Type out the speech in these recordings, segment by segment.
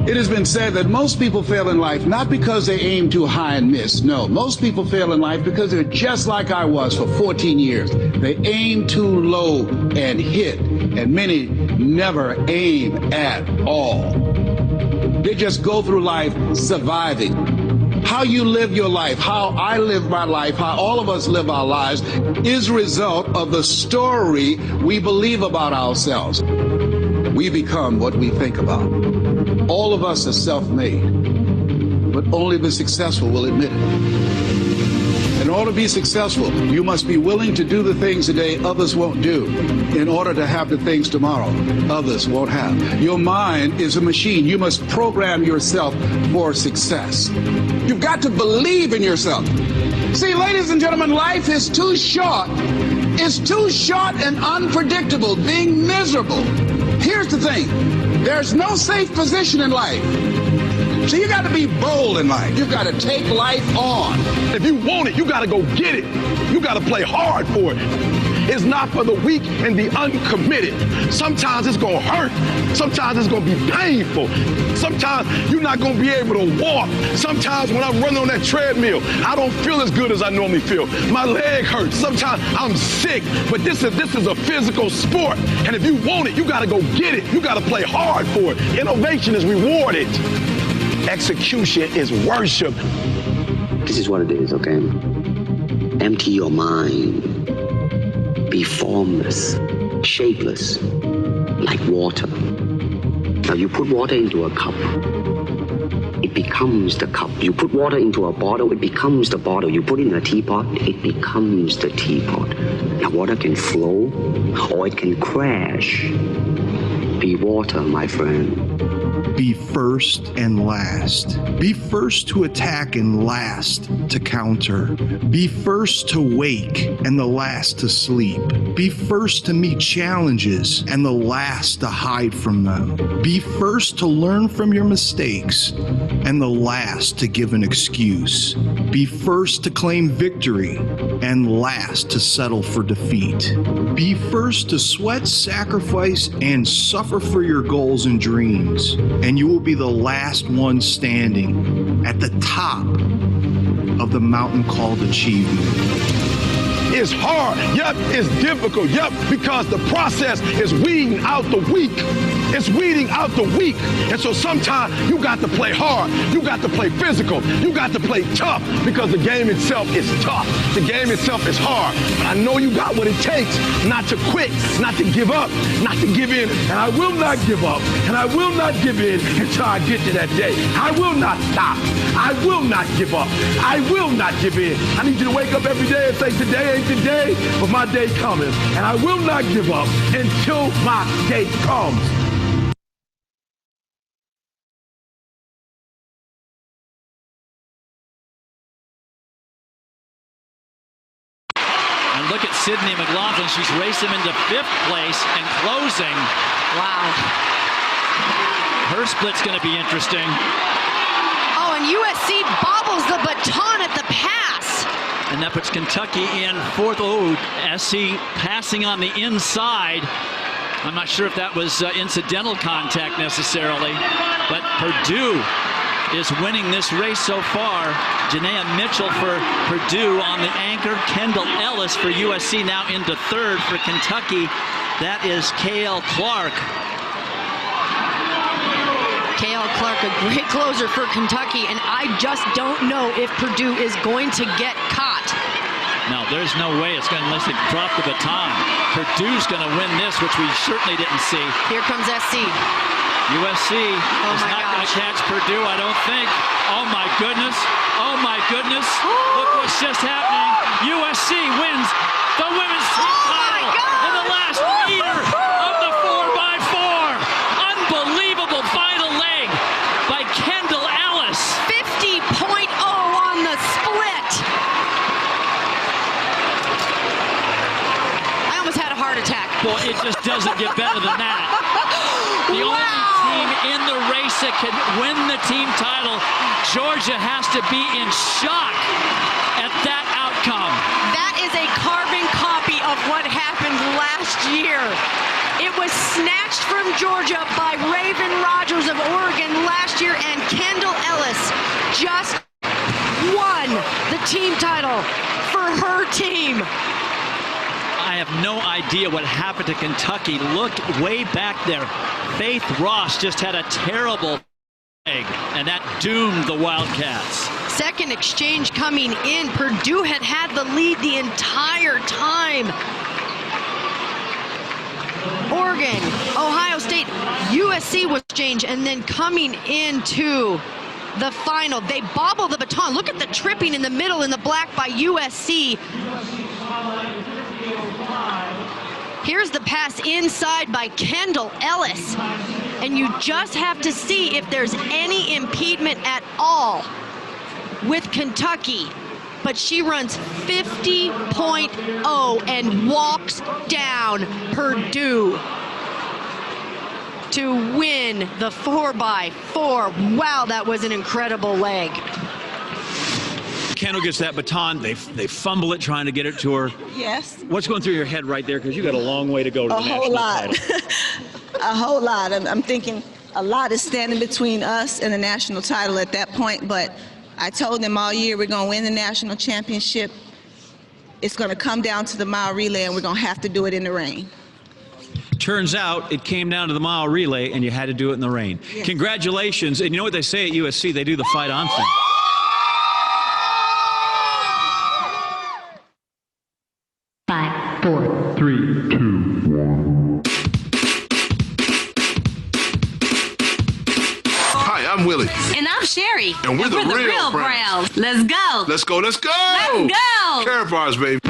It has been said that most people fail in life not because they aim too high and miss. No, most people fail in life because they're just like I was for 14 years. They aim too low and hit, and many never aim at all. They just go through life surviving. How you live your life, how I live my life, how all of us live our lives is a result of the story we believe about ourselves. We become what we think about. All of us are self-made, but only the successful will admit it. In order to be successful, you must be willing to do the things today others won't do in order to have the things tomorrow others won't have. Your mind is a machine. You must program yourself for success. You've got to believe in yourself. See, ladies and gentlemen, life is too short. It's too short and unpredictable, being miserable. Here's the thing. There's no safe position in life. So you got to be bold in life. You've got to take life on. If you want it, you got to go get it. You got to play hard for it. It's not for the weak and the uncommitted. Sometimes it's going to hurt. Sometimes it's going to be painful. Sometimes you're not going to be able to walk. Sometimes when I'm running on that treadmill, I don't feel as good as I normally feel. My leg hurts. Sometimes I'm sick. But this is a physical sport. And if you want it, you got to go get it. You got to play hard for it. Innovation is rewarded. Execution is worship. This is what it is, okay? Empty your mind. Be formless, shapeless, like water. Now you put water into a cup, it becomes the cup. You put water into a bottle, it becomes the bottle. You put it in a teapot, it becomes the teapot. Now water can flow or it can crash. Be water, my friend. Be first and last. Be first to attack and last to counter. Be first to wake and the last to sleep. Be first to meet challenges and the last to hide from them. Be first to learn from your mistakes and the last to give an excuse. Be first to claim victory and last to settle for defeat. Be first to sweat, sacrifice, and suffer for your goals and dreams. And you will be the last one standing at the top of the mountain called achievement. It's hard. Yep, it's difficult. Yep, because the process is weeding out the weak. It's weeding out the weak. And so sometimes you got to play hard. You got to play physical. You got to play tough because the game itself is tough. The game itself is hard. But I know you got what it takes not to quit, not to give up, not to give in. And I will not give up. And I will not give in until I get to that day. I will not stop. I will not give up. I will not give in. I need you to wake up every day and say, today ain't the day, but my day coming. And I will not give up until my day comes. And look at Sydney McLaughlin. She's racing into 5th place and closing. Wow. Her split's going to be interesting. Oh, and USC bobbles the baton at the pass. And that puts Kentucky in 4th. Oh, SC passing on the inside. I'm not sure if that was incidental contact necessarily, but Purdue is winning this race so far. Janaea Mitchell for Purdue on the anchor. Kendall Ellis for USC now into 3rd for Kentucky. That is Cale Clark. Cale Clark, a great closer for Kentucky, and I just don't know if Purdue is going to get caught. No, there's no way it's going to, unless they drop the baton. Purdue's going to win this, which we certainly didn't see. Here comes SC. USC is not going to catch Purdue, I don't think. Oh my goodness. Oh my goodness. Look what's just happening. USC wins the women's title in the last meter of the 4x4. Unbelievable final leg by Kendall Ellis. 50.0 on the split. I almost had a heart attack. Well, it just doesn't get better than that. The only team in the race that could win the team title, Georgia, has to be in shock at that outcome. That is a carbon copy of what happened last year. It was was snatched from Georgia by Raven Rogers of Oregon last year, and Kendall Ellis just won the team title for her team. I have no idea what happened to Kentucky. Look way back there. Faith Ross just had a terrible leg, and that doomed the Wildcats. Second exchange coming in. Purdue had the lead the entire time. Oregon, Ohio State, USC was changed, and then coming into the final, they bobble the baton. Look at the tripping in the middle in the black by USC. Here's the pass inside by Kendall Ellis. And you just have to see if there's any impediment at all with Kentucky. But she runs 50.0 and walks down Purdue to win the 4x4. Wow, that was an incredible leg. Kendall gets that baton. They fumble it trying to get it to her. Yes. What's going through your head right there? Because you got a long way to go to the national title. A whole lot. I'm thinking a lot is standing between us and the national title at that point, but I told them all year we're going to win the national championship. It's going to come down to the mile relay, and we're going to have to do it in the rain. Turns out it came down to the mile relay, and you had to do it in the rain. Yes. Congratulations. And you know what they say at USC? They do the fight on thing. 5, 4, 3, 2, 1. Hi, I'm Willie. And I'm Sherry. And we're the real Browns. Let's go. Let's go, let's go. Let's go. Carrot bars, baby.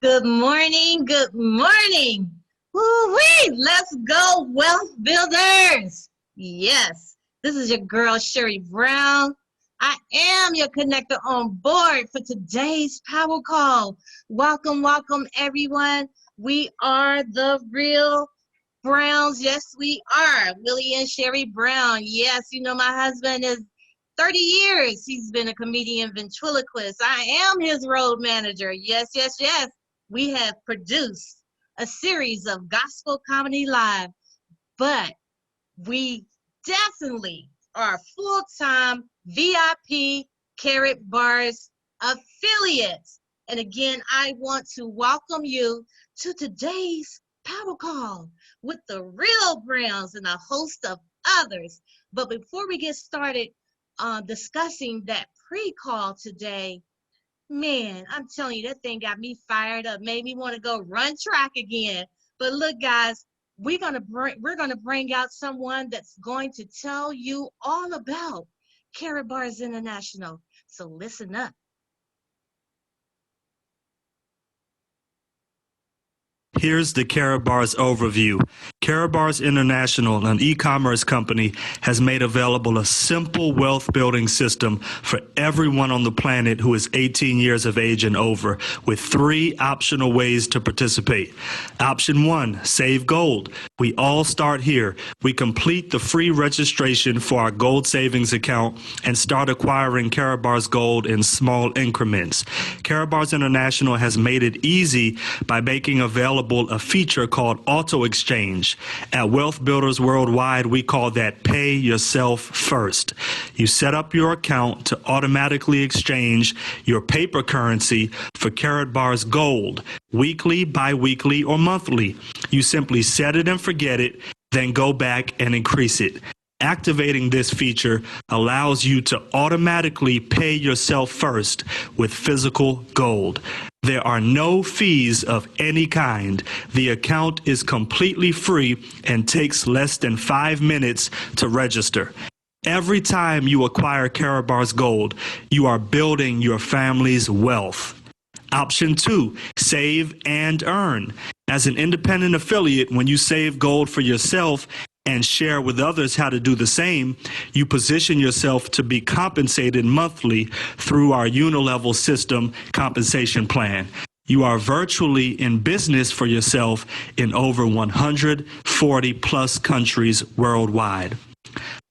Good morning, good morning. Woo-wee, let's go, wealth builders. Yes, this is your girl, Sherry Brown. I am your connector on board for today's Power Call. Welcome, welcome, everyone. We are the real Browns. Yes, we are. Willie and Sherry Brown. Yes, you know my husband is 30 years. He's been a comedian, ventriloquist. I am his road manager. Yes, yes, yes. We have produced a series of gospel comedy live, but we definitely are full-time VIP Carrot Bars affiliates. And again, I want to welcome you to today's Power Call with the real Browns and a host of others. But before we get started discussing that pre-call today, man, I'm telling you, that thing got me fired up, made me want to go run track again. But look, guys, we're gonna bring out someone that's going to tell you all about Carrot Bars International. So listen up. Here's the Carrot Bars overview. Carrot Bars International, an e-commerce company, has made available a simple wealth building system for everyone on the planet who is 18 years of age and over, with 3 optional ways to participate. Option 1, save gold. We all start here. We complete the free registration for our gold savings account and start acquiring Carrot Bars gold in small increments. Carrot Bars International has made it easy by making available a feature called Auto Exchange. At Wealth Builders Worldwide, we call that Pay Yourself First. You set up your account to automatically exchange your paper currency for Carrot Bars gold, weekly, bi-weekly, or monthly. You simply set it and forget it, then go back and increase it. Activating this feature allows you to automatically pay yourself first with physical gold. There are no fees of any kind. The account is completely free and takes less than 5 minutes to register. Every time you acquire Carrot Bars gold, you are building your family's wealth. Option 2, save and earn. As an independent affiliate, when you save gold for yourself and share with others how to do the same, you position yourself to be compensated monthly through our unilevel system compensation plan. You are virtually in business for yourself in over 140 plus countries worldwide.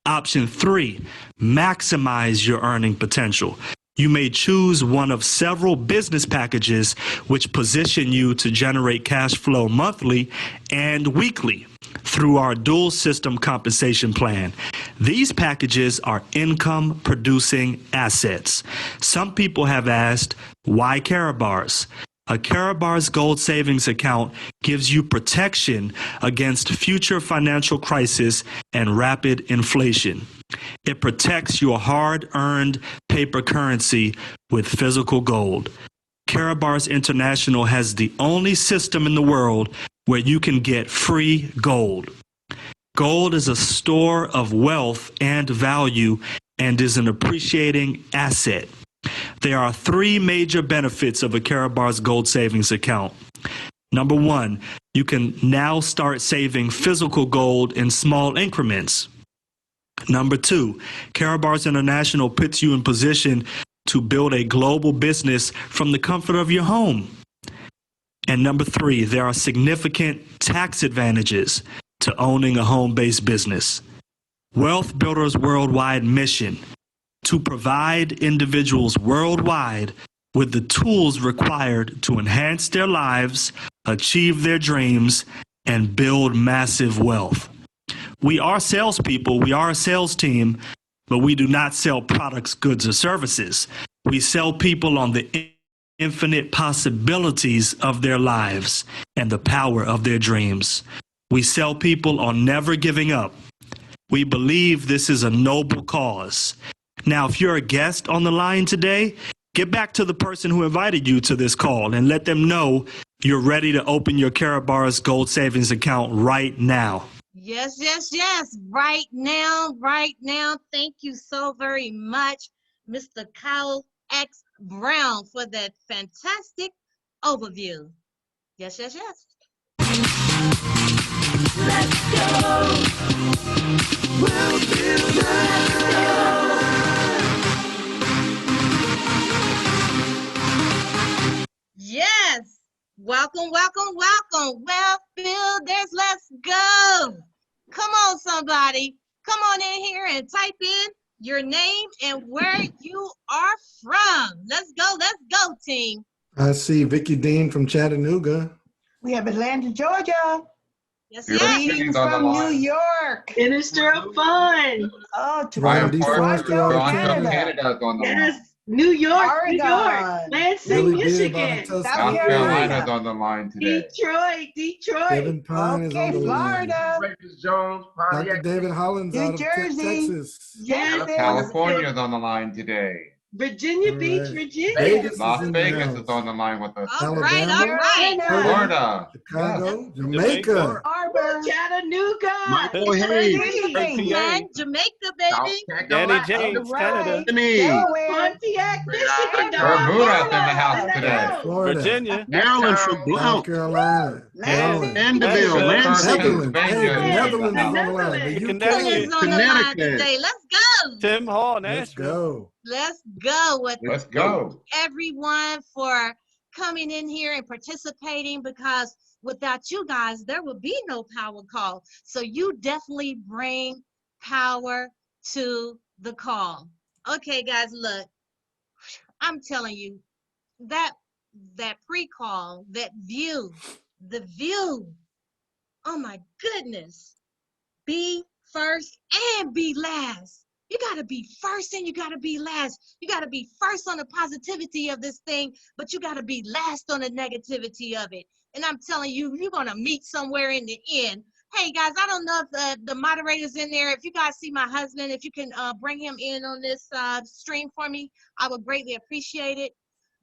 Option 3, maximize your earning potential. You may choose one of several business packages which position you to generate cash flow monthly and weekly through our dual system compensation plan. These packages are income producing assets. Some people have asked, why Karabars? A Karabars Gold Savings Account gives you protection against future financial crisis and rapid inflation. It protects your hard-earned paper currency with physical gold. Karabars International has the only system in the world where you can get free gold. Gold is a store of wealth and value and is an appreciating asset. There are 3 major benefits of a Karabars Gold Savings Account. Number 1, you can now start saving physical gold in small increments. Number 2, Karabars International puts you in position to build a global business from the comfort of your home. And number 3, there are significant tax advantages to owning a home-based business. Wealth Builders Worldwide mission: to provide individuals worldwide with the tools required to enhance their lives, achieve their dreams, and build massive wealth. We are salespeople, we are a sales team, but we do not sell products, goods, or services. We sell people on the infinite possibilities of their lives and the power of their dreams. We sell people on never giving up. We believe this is a noble cause. Now, if you're a guest on the line today, get back to the person who invited you to this call and let them know you're ready to open your Karabars Gold Savings Account right now. Yes, yes, yes. Right now, right now. Thank you so very much, Mr. Kyle X. Brown, for that fantastic overview. Yes, yes, yes. Let's go. We'll build. Let's go. Yes. Welcome, welcome, welcome. Wealth Builders, let's go. Come on, somebody. Come on in here and type in your name and where you are from. Let's go, team. I see Vicky Dean from Chattanooga. We have Atlanta, Georgia. Yes, yes. Greetings from New York. Minister of Fun. Oh, Ryan D. Foster out of Canada. Canada's on the line. Yes. New York, Oregon. New York, Lansing, Michigan, South South Carolina's on the line today. Detroit. Kevin Pine is on the Florida. Jones, Dr. David Hollins New out of Jersey. Texas. Yes. California's on the line today. Virginia All Beach, right. Virginia. Vegas Las is in the Vegas house. is on the line with us. All right, all right. Florida. Chicago, Jamaica. Harbor. Chattanooga. Michael Hayes, And Jamaica, baby. Danny James, Canada. Pontiac, Michigan. Bermuda's in the house today. Florida. Virginia. Maryland from South Blount. Carolina. Maryland. Mandeville, Lansing. Netherlands. Hey, the Netherlands is on the line. The Connecticut. UK. On the line today. Let's go. Tim Hall, Let's Nashville. go. Let's go with Let's go. everyone for coming in here and participating, because without you guys, there would be no power call. So you definitely bring power to the call. Okay, guys, look, I'm telling you, that pre-call, the view, oh my goodness, be first and be last. You got to be first and you got to be last. You got to be first on the positivity of this thing, but you got to be last on the negativity of it. And I'm telling you, you're going to meet somewhere in the end. Hey, guys, I don't know if the moderator's in there. If you guys see my husband, if you can bring him in on this stream for me, I would greatly appreciate it.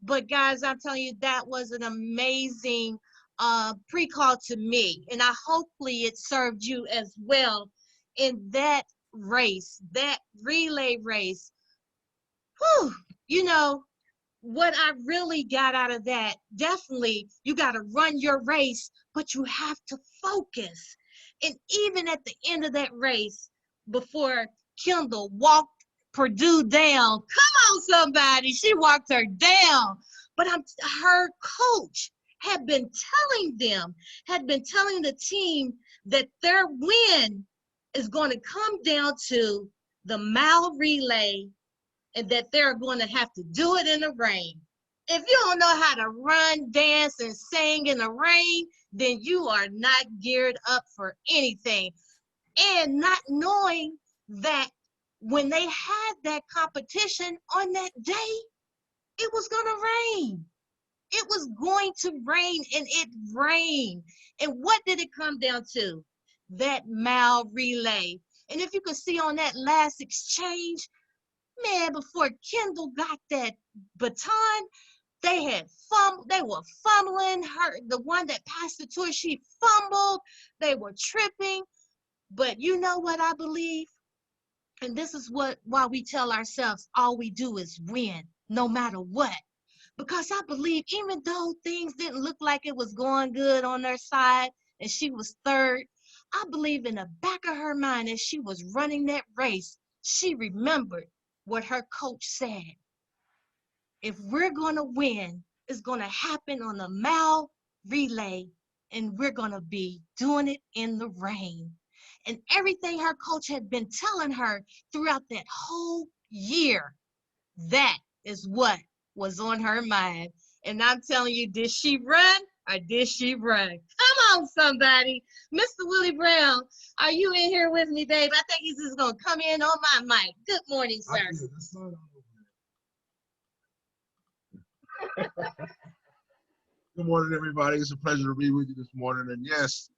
But, guys, I'm telling you, that was an amazing pre-call to me. And hopefully it served you as well in that race, that relay race. Whew, you know, what I really got out of that, definitely, you got to run your race, but you have to focus. And even at the end of that race, before Kendall walked Purdue down, come on, somebody, she walked her down. But her coach had been telling the team that their win is going to come down to the mile relay and that they're going to have to do it in the rain. If you don't know how to run, dance, and sing in the rain, then you are not geared up for anything. And not knowing that when they had that competition on that day, it was going to rain. It was going to rain, and it rained. And what did it come down to? That mile relay. And if you could see on that last exchange, man, before Kendall got that baton, they were fumbling. The one that passed it to her, she fumbled. They were tripping. But you know what I believe? And this is why we tell ourselves all we do is win, no matter what. Because I believe even though things didn't look like it was going good on their side and she was third, I believe in the back of her mind as she was running that race, she remembered what her coach said. If we're going to win, it's going to happen on the mile relay, and we're going to be doing it in the rain. And everything her coach had been telling her throughout that whole year, that is what was on her mind. And I'm telling you, did she run or did she run? Come on, somebody. Mr. Willie Brown, are you in here with me, babe? I think he's just going to come in on my mic. Good morning, sir. Good morning, everybody. It's a pleasure to be with you this morning. And yes,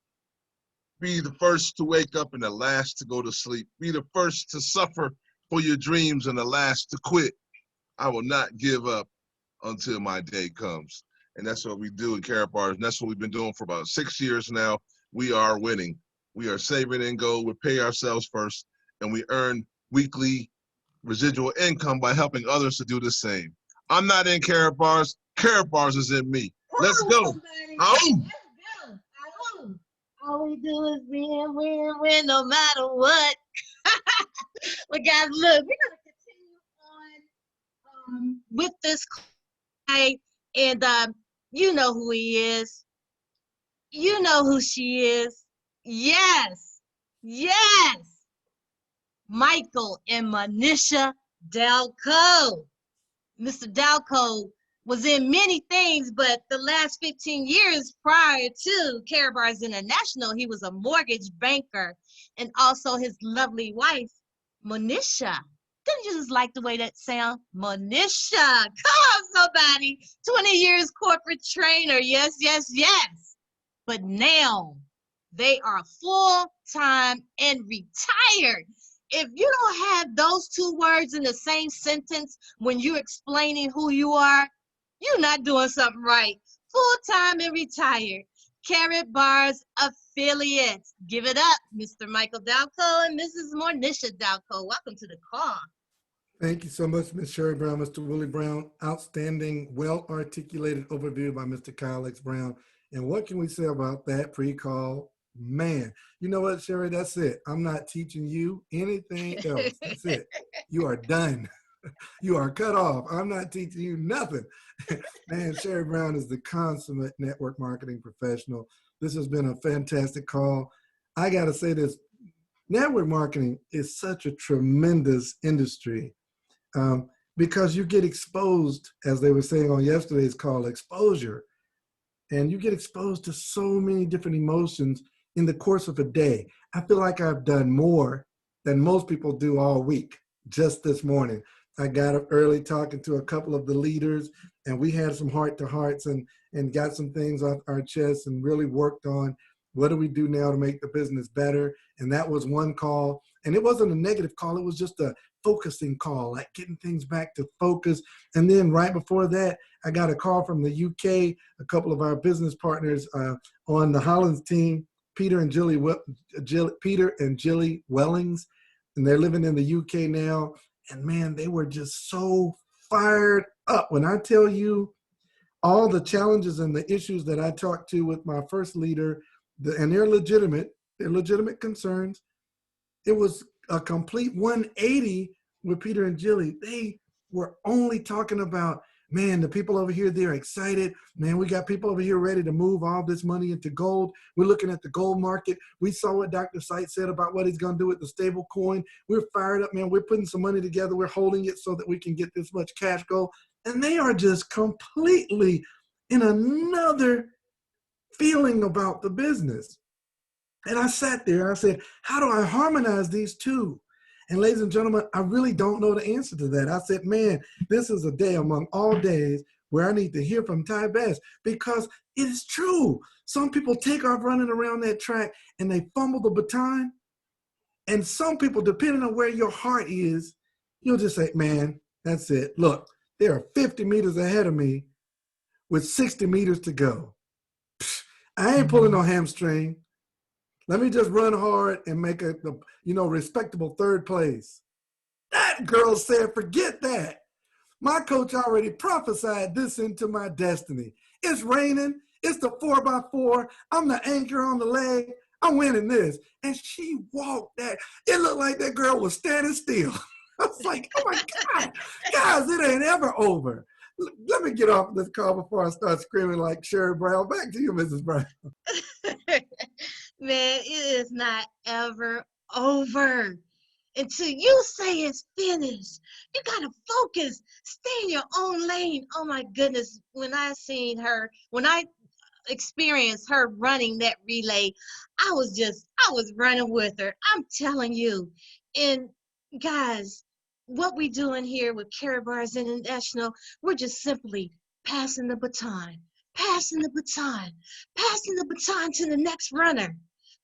be the first to wake up and the last to go to sleep. Be the first to suffer for your dreams and the last to quit. I will not give up until my day comes. And that's what we do in Karatbars. And that's what we've been doing for about 6 years now. We are winning. We are saving in gold. We pay ourselves first. And we earn weekly residual income by helping others to do the same. I'm not in Karatbars. Karatbars is in me. Let's go. All we do is win, win, win, no matter what. But guys, look, we're going to continue on with this guy. And you know who he is. You know who she is. Yes. Yes. Michael and Manisha Dalco. Mr. Dalco was in many things, but the last 15 years prior to Karatbars International, he was a mortgage banker, and also his lovely wife, Manisha. Didn't you just like the way that sound? Manisha. Come on, somebody. 20 years corporate trainer. Yes, yes, yes. But now they are full-time and retired. If you don't have those two words in the same sentence when you're explaining who you are, you're not doing something right. Full-time and retired. Karatbars affiliates. Give it up, Mr. Michael Dalco and Mrs. Manisha Dalco. Welcome to the call. Thank you so much, Ms. Sherry Brown, Mr. Willie Brown. Outstanding, well-articulated overview by Mr. Kyle X. Brown. And what can we say about that pre-call? Man, you know what, Sherry, that's it. I'm not teaching you anything else. That's it. You are done. You are cut off. I'm not teaching you nothing. Man, Sherry Brown is the consummate network marketing professional. This has been a fantastic call. I got to say this, network marketing is such a tremendous industry because you get exposed, as they were saying on yesterday's call, exposure. And you get exposed to so many different emotions in the course of a day. I feel like I've done more than most people do all week, just this morning. I got up early talking to a couple of the leaders, and we had some heart-to-hearts and got some things off our chests and really worked on what do we do now to make the business better. And that was one call. And it wasn't a negative call. It was just a focusing call, like getting things back to focus. And then right before that, I got a call from the UK, a couple of our business partners on the Hollins team, Peter and Jilly Wellings, and they're living in the UK now. And man, they were just so fired up. When I tell you all the challenges and the issues that I talked to with my first leader, and they're legitimate, They're legitimate concerns. It was a complete 180 with Peter and Jilly. They were only talking about, man, the people over here, they're excited. Man, we got people over here ready to move all this money into gold. We're looking at the gold market. We saw what Dr. Sight said about what he's going to do with the stable coin. We're fired up, man. We're putting some money together. We're holding it so that we can get this much cash gold. And they are just completely in another feeling about the business. And I sat there, I said, how do I harmonize these two? And ladies and gentlemen, I really don't know the answer to that. I said, man, this is a day among all days where I need to hear from Ty Bass, because it is true. Some people take off running around that track and they fumble the baton. And some people, depending on where your heart is, you'll just say, man, that's it. Look, there are 50 meters ahead of me with 60 meters to go. Psh, I ain't pulling no hamstring. Let me just run hard and make a respectable third place. That girl said, forget that. My coach already prophesied this into my destiny. It's raining. It's the 4x4. I'm the anchor on the leg. I'm winning this. And she walked that. It looked like that girl was standing still. I was like, oh my God, guys, it ain't ever over. Let me get off this call before I start screaming like Sherry Brown. Back to you, Mrs. Brown. Man, it is not ever over until you say it's finished. You gotta focus, stay in your own lane. Oh my goodness, when I experienced her running that relay, I was running with her. I'm telling you. And guys, what we doing here with Karatbars International, we're just simply passing the baton, passing the baton, passing the baton to the next runner.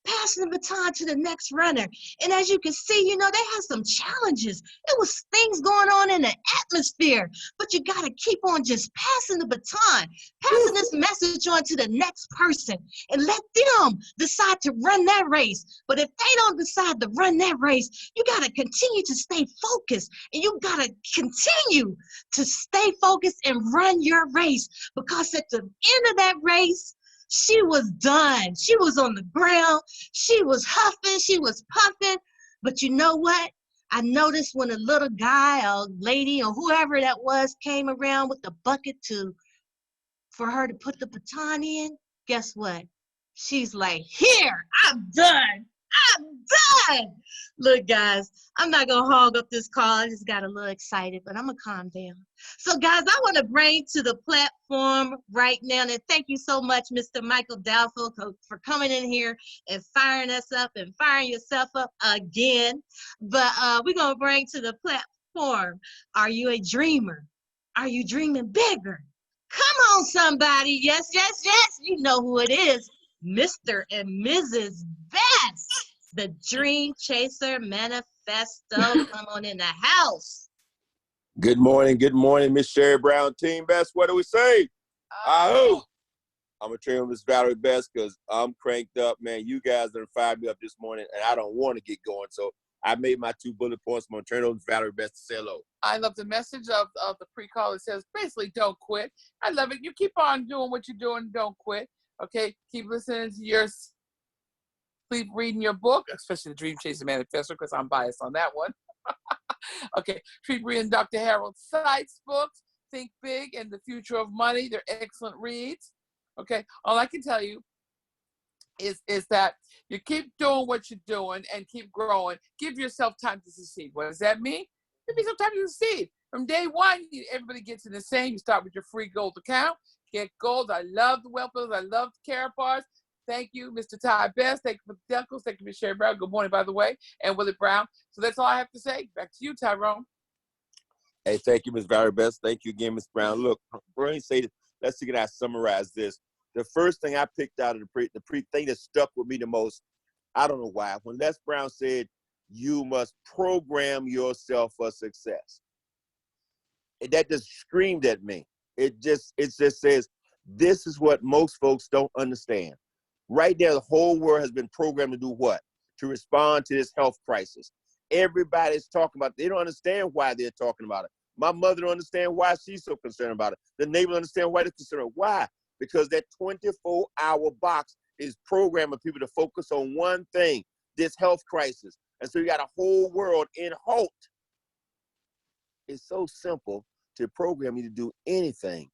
Passing the baton to the next runner. And as you can see, they had some challenges. There was things going on in the atmosphere, but you got to keep on just passing the baton, passing this message on to the next person, and let them decide to run that race. But if they don't decide to run that race, you got to continue to stay focused, and you got to continue to stay focused and run your race, because at the end of that race, she was done. She was on the ground. She was huffing. She was puffing. But you know what? I noticed when a little guy or lady or whoever that was came around with the bucket for her to put the baton in, guess what? She's like, here, I'm done. I'm done. Look, guys, I'm not going to hog up this call. I just got a little excited, but I'm going to calm down. So, guys, I want to bring to the platform right now, and thank you so much, Mr. Michael Doubtful, for coming in here and firing us up and firing yourself up again. But we're going to bring to the platform, are you a dreamer? Are you dreaming bigger? Come on, somebody. Yes, yes, yes. You know who it is. Mr. and Mrs. Best, the Dream Chaser Manifesto. Come on in the house. Good morning, Miss Sherry Brown, Team Best. What do we say? I'm gonna train Miss Valerie Best because I'm cranked up, man. You guys done fired me up this morning, and I don't want to get going. So I made my 2 bullet points. I'm gonna turn over to Valerie Best to say hello. I love the message of the pre-call. It says basically, don't quit. I love it. You keep on doing what you're doing. Don't quit. Okay, keep listening to your sleep, reading your book, especially the Dream Chaser Manifesto, because I'm biased on that one. Okay, keep reading Dr. Harold Seitz's books, Think Big and the Future of Money. They're excellent reads. Okay, all I can tell you is that you keep doing what you're doing and keep growing. Give yourself time to succeed. What does that mean? Give yourself time to succeed. From day one, everybody gets in the same. You start with your free gold account. Get gold. I love the Wealth Builders. I love the Karatbars. Thank you, Mr. Ty Best. Thank you for the Duckles. Thank you, Ms. Sherry Brown. Good morning, by the way, and Willie Brown. So that's all I have to say. Back to you, Tyrone. Hey, thank you, Ms. Valerie Best. Thank you again, Ms. Brown. Look, let's see if I summarize this. The first thing I picked out of the thing that stuck with me the most, I don't know why, when Les Brown said, you must program yourself for success. That just screamed at me. It just says, this is what most folks don't understand. Right there, the whole world has been programmed to do what? To respond to this health crisis. Everybody's talking about it. They don't understand why they're talking about it. My mother don't understand why she's so concerned about it. The neighbor don't understand why they're concerned. Why? Because that 24-hour box is programming people to focus on one thing, this health crisis. And so you got a whole world in halt. It's so simple to program you to do anything.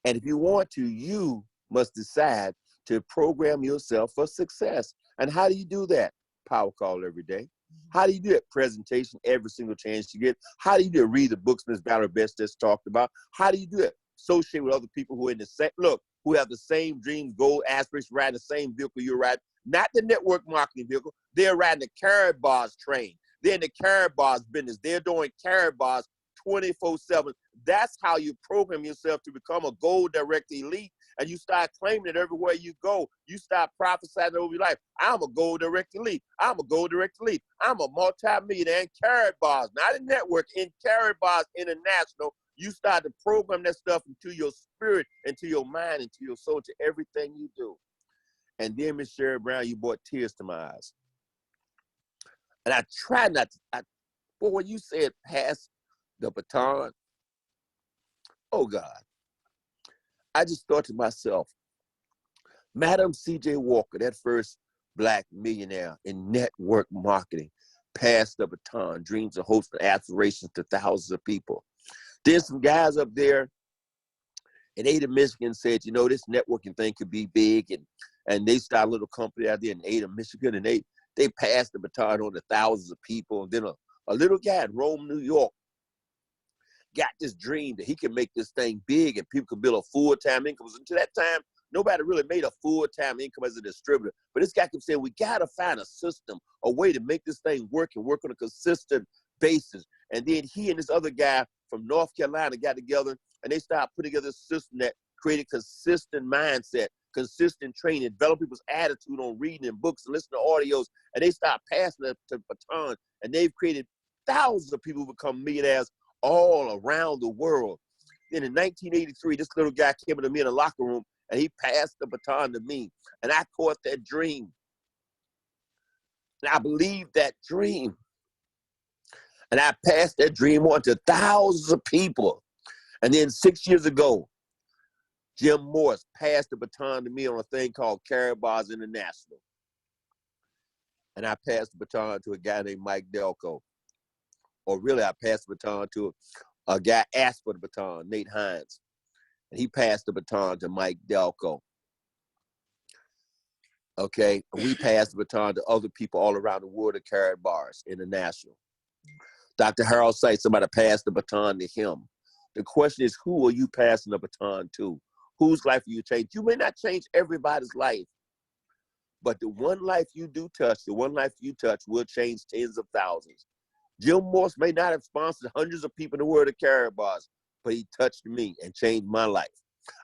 And if you want to, you must decide to program yourself for success. And how do you do that? Power call every day. How do you do it? Presentation every single chance you get. How do you do it? Read the books Ms. Valerie Best just talked about. How do you do it? Associate with other people who are in the same, who have the same dreams, goals, aspirations, riding the same vehicle you're riding. Not the network marketing vehicle. They're riding the carrot bars train. They're in the carrot bars business. They're doing carrot bars 24/7. That's how you program yourself to become a goal-directed elite. And you start claiming it everywhere you go. You start prophesying over your life. I'm a goal-directed elite. I'm a goal-directed elite. I'm a multi-millionaire in carrot bars, not in network, in carrot bars international. You start to program that stuff into your spirit, into your mind, into your soul, to everything you do. And then, Miss Sherry Brown, you brought tears to my eyes. And I try not to, but when you said pass the baton, oh God, I just thought to myself, Madam C.J. Walker, that first Black millionaire in network marketing, passed the baton, dreams and hopes and aspirations to thousands of people. Then some guys up there in Ada, Michigan said, you know, this networking thing could be big, and they started a little company out there in Ada, Michigan, and they passed the baton on to thousands of people. And then a little guy in Rome, New York, got this dream that he can make this thing big and people could build a full-time income. Until that time, nobody really made a full-time income as a distributor. But this guy kept saying, we got to find a system, a way to make this thing work and work on a consistent basis. And then he and this other guy from North Carolina got together and they started putting together a system that created consistent mindset, consistent training, develop people's attitude on reading and books and listening to audios. And they started passing it to baton. And they've created thousands of people who become millionaires all around the world. Then in 1983, this little guy came to me in the locker room and he passed the baton to me. And I caught that dream. And I believed that dream. And I passed that dream on to thousands of people. And then 6 years ago, Jim Morris passed the baton to me on a thing called Carrot Bars International. And I passed the baton to a guy named Mike Delco. Or really, I passed the baton to a guy asked for the baton, Nate Hines. And he passed the baton to Mike Delco. Okay, and we passed the baton to other people all around the world at Carrot Bars International. Dr. Harold Seitz, somebody passed the baton to him. The question is, who are you passing the baton to? Whose life will you change? You may not change everybody's life, but the one life you do touch, the one life you touch will change tens of thousands. Jim Morse may not have sponsored hundreds of people in the world at Carrot Bars, but he touched me and changed my life.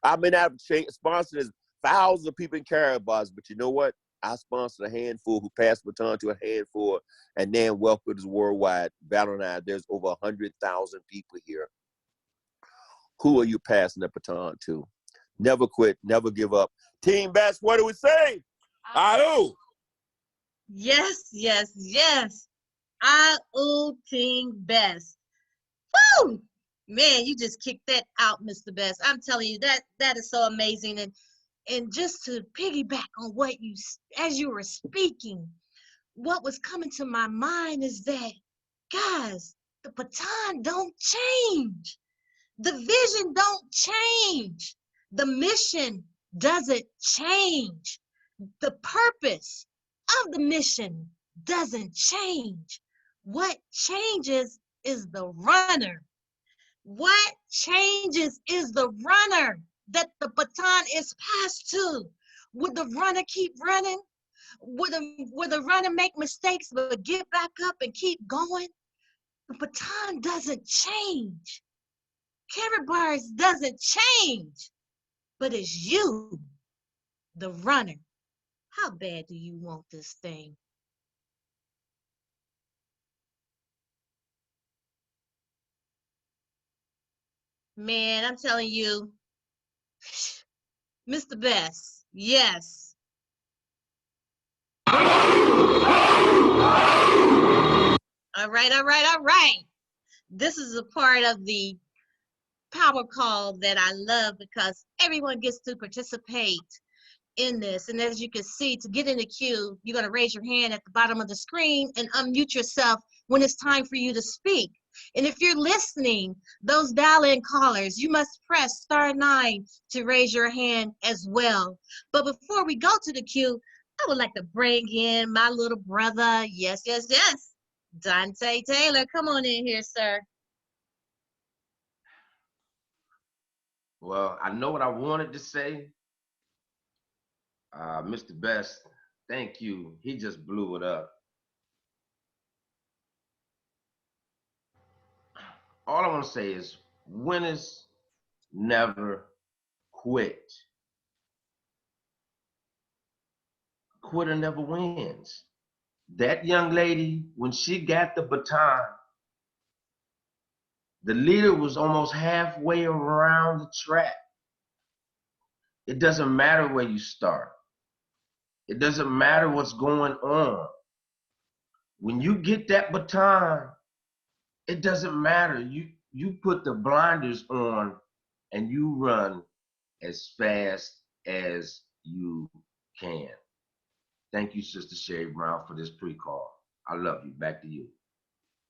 I may not have sponsored thousands of people in Carrot Bars, but you know what? I sponsored a handful who passed the baton to a handful, and then Wealth Builders Worldwide, Valerie and I, there's over 100,000 people here. Who are you passing the baton to? Never quit, never give up. Team Best, what do we say? I-oo. Yes, yes, yes. I-oo, Team Best. Woo! Man, you just kicked that out, Mr. Best. I'm telling you, that is so amazing. And just to piggyback on what you, as you were speaking, what was coming to my mind is that, guys, the baton don't change. The vision don't change. The mission doesn't change. The purpose of the mission doesn't change. What changes is the runner. What changes is the runner that the baton is passed to. Would the runner keep running? Would the runner make mistakes but get back up and keep going? The baton doesn't change. Carrot Bars doesn't change, but it's you, the runner. How bad do you want this thing? Man, I'm telling you, Mr. Best, yes. All right, all right, all right. This is a part of the power call that I love because everyone gets to participate in this. And as you can see, to get in the queue, you're going to raise your hand at the bottom of the screen and unmute yourself when it's time for you to speak. And if you're listening, those dial-in callers, you must press *9 to raise your hand as well. But before we go to the queue, I would like to bring in my little brother. Yes, yes, yes. Dante Taylor, come on in here, sir. Well, I know what I wanted to say. Mr. Best, thank you. He just blew it up. All I want to say is winners never quit. Quitter never wins. That young lady, when she got the baton, the leader was almost halfway around the track. It doesn't matter where you start. It doesn't matter what's going on. When you get that baton, it doesn't matter. You put the blinders on and you run as fast as you can. Thank you, Sister Sherry Brown, for this pre-call. I love you. Back to you.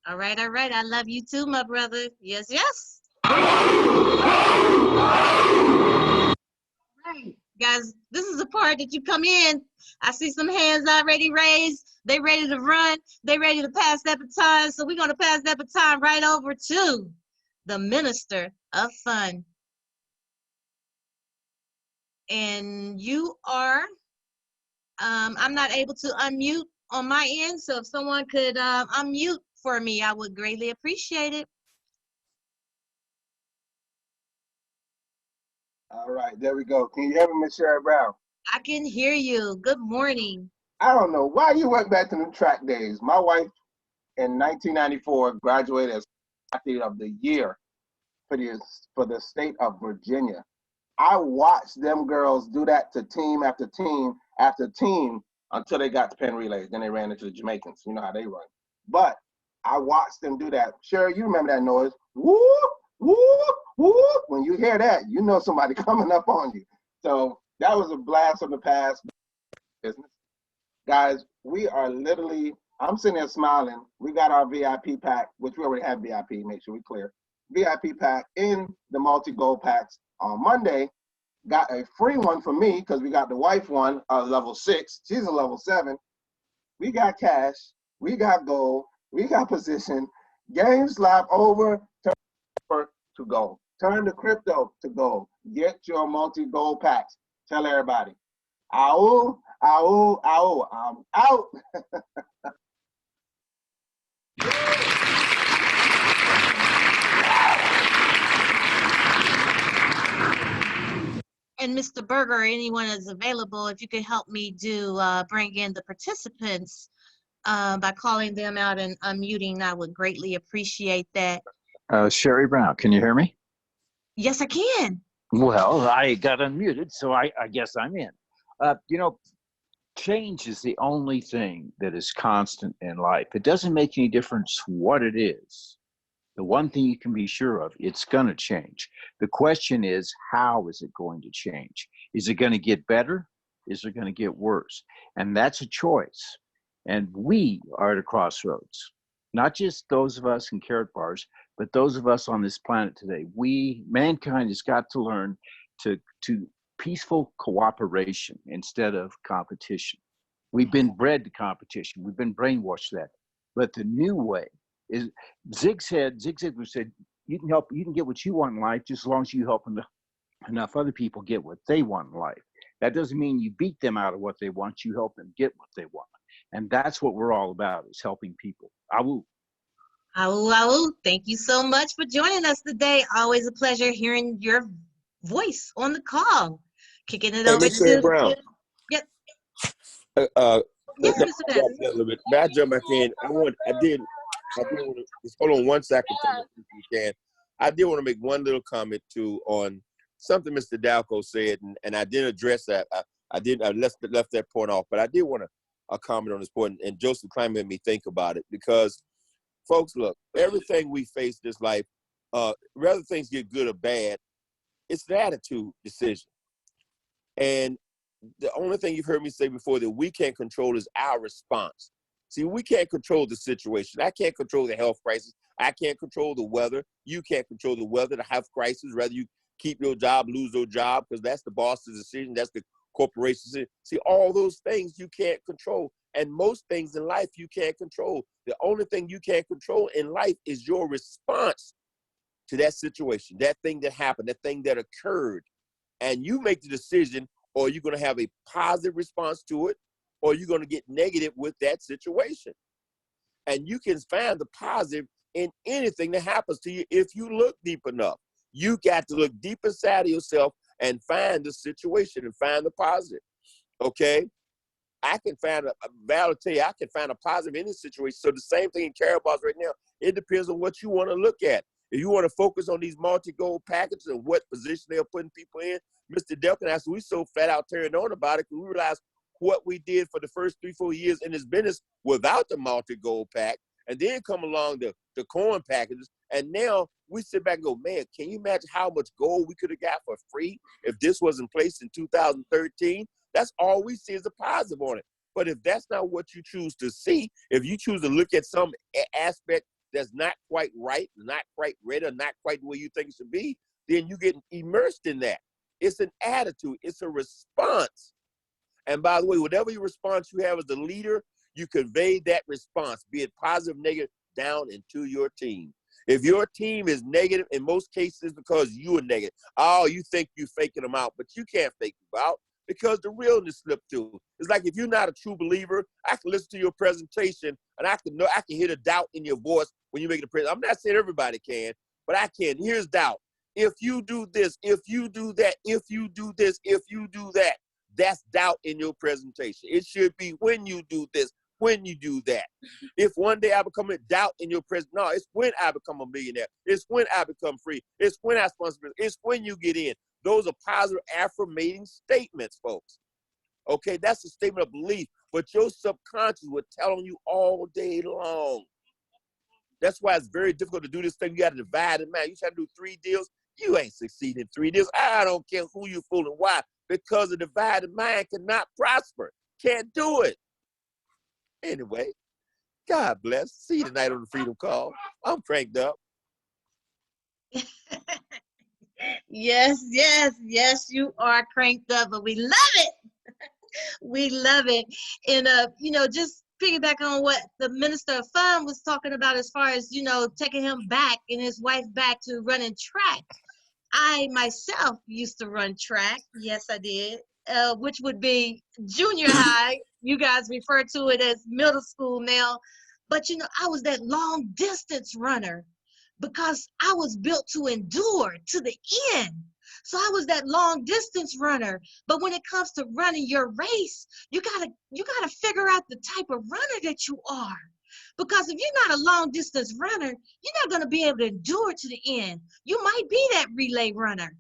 All right, all right. I love you too, my brother. Yes, yes. Right, guys, this is the part that you come in. I see some hands already raised. They ready to run. They ready to pass that baton. So we're going to pass that baton right over to the Minister of Fun. And you are, I'm not able to unmute on my end. So if someone could unmute for me, I would greatly appreciate it. All right, there we go. Can you hear me, Miss Sherry Brown? I can hear you. Good morning. I don't know why you went back to the track days. My wife in 1994 graduated as athlete of the year for the state of Virginia. I watched them girls do that to team after team after team until they got to Penn Relays. Then they ran into the Jamaicans. You know how they run. But I watched them do that. Sherry, you remember that noise? Whoop, whoop, whoop. When you hear that, you know somebody coming up on you. So that was a blast from the past business. Guys, we are literally, I'm sitting there smiling. We got our VIP pack, which we already have VIP, make sure we clear. VIP pack in the multi-gold packs on Monday. Got a free one for me because we got the wife one, level 6. She's a level 7. We got cash. We got gold. We got position. Game slap over, turn to gold. Turn the crypto to gold. Get your multi-gold packs. Tell everybody. Ow, ow, ow, I'm out. And Mr. Berger, anyone is available, if you could help me do bring in the participants by calling them out and unmuting, I would greatly appreciate that. Sherry Brown, can you hear me? Yes, I can. Well, I got unmuted, so I guess I'm in. You know, change is the only thing that is constant in life. It doesn't make any difference what it is. The one thing you can be sure of, it's going to change. The question is, how is it going to change? Is it going to get better? Is it going to get worse? And that's a choice. And we are at a crossroads. Not just those of us in Carrot Bars, but those of us on this planet today. Mankind has got to learn to peaceful cooperation instead of competition. We've been bred to competition. We've been brainwashed that. But the new way is, Zig said, you can get what you want in life just as long as you help enough other people get what they want in life. That doesn't mean you beat them out of what they want. You help them get what they want. And that's what we're all about, is helping people. Awu. Awu, awu. Thank you so much for joining us today. Always a pleasure hearing your voice on the call. Kicking it over Miss Sherry to Brown. Yes. Yes, Mr. Best. A little bit. May I jump back in? I did want to just hold on 1 second, if you can. I did want to make one little comment on something Mr. Dalco said, and I didn't address that. I left that point off, but I did want to comment on this point, and Joseph Klein made me think about it, because folks, look, everything we face this life, whether things get good or bad, it's an attitude decision. And the only thing you've heard me say before that we can't control is our response. See, we can't control the situation. I can't control the health crisis. I can't control the weather. You can't control the weather, the health crisis, whether you keep your job, lose your job, because that's the boss's decision. That's the corporation's decision. See, all those things you can't control. And most things in life you can't control. The only thing you can't control in life is your response to that situation, that thing that happened, that thing that occurred. And you make the decision, or you're going to have a positive response to it, or you're going to get negative with that situation. And you can find the positive in anything that happens to you if you look deep enough. You got to look deep inside of yourself and find the situation and find the positive, okay? I can find Val will tell you, I can find a positive in any situation. So the same thing in Carabas right now, it depends on what you want to look at. If you want to focus on these multi-goal packages and what position they're putting people in, Mr. Delkin asked, we so flat out turned on about it because we realized what we did for the first 3-4 years in this business without the multi-goal pack, and then come along the corn packages, and now we sit back and go, man, can you imagine how much gold we could have got for free if this was in place in 2013? That's all we see is a positive on it. But if that's not what you choose to see, if you choose to look at some aspect that's not quite right, not quite ready, or not quite the way you think it should be, then you get immersed in that. It's an attitude. It's a response. And by the way, whatever your response you have as a leader, you convey that response, be it positive, negative, down into your team. If your team is negative, in most cases, because you are negative. Oh, you think you're faking them out, but you can't fake them out because the realness slipped through. It's like if you're not a true believer, I can listen to your presentation and I can hear the doubt in your voice when you make the presentation. I'm not saying everybody can, but I can. Here's doubt. If you do this, if you do that, if you do this, if you do that, that's doubt in your presentation. It should be when you do this, when you do that. If one day I become a doubt in your presentation, no, it's when I become a millionaire. It's when I become free. It's when I sponsor. It's when you get in. Those are positive affirmating statements, folks. Okay, that's a statement of belief, but your subconscious will tell on you all day long. That's why it's very difficult to do this thing. You got to divide it, man. You try to do 3 deals, you ain't succeeding in 3 deals. I don't care who you fooling. Why? Because a divided mind cannot prosper. Can't do it. Anyway, God bless. See you tonight on the Freedom Call. I'm cranked up. Yes, yes, yes, you are cranked up, but we love it. We love it. And, just piggyback on what the Minister of Fun was talking about as far as, taking him back and his wife back to running track. I myself used to run track. Yes, I did, which would be junior high. You guys refer to it as middle school now. But, I was that long distance runner because I was built to endure to the end. So I was that long distance runner. But when it comes to running your race, you gotta figure out the type of runner that you are. Because if you're not a long distance runner, you're not gonna be able to endure to the end. You might be that relay runner,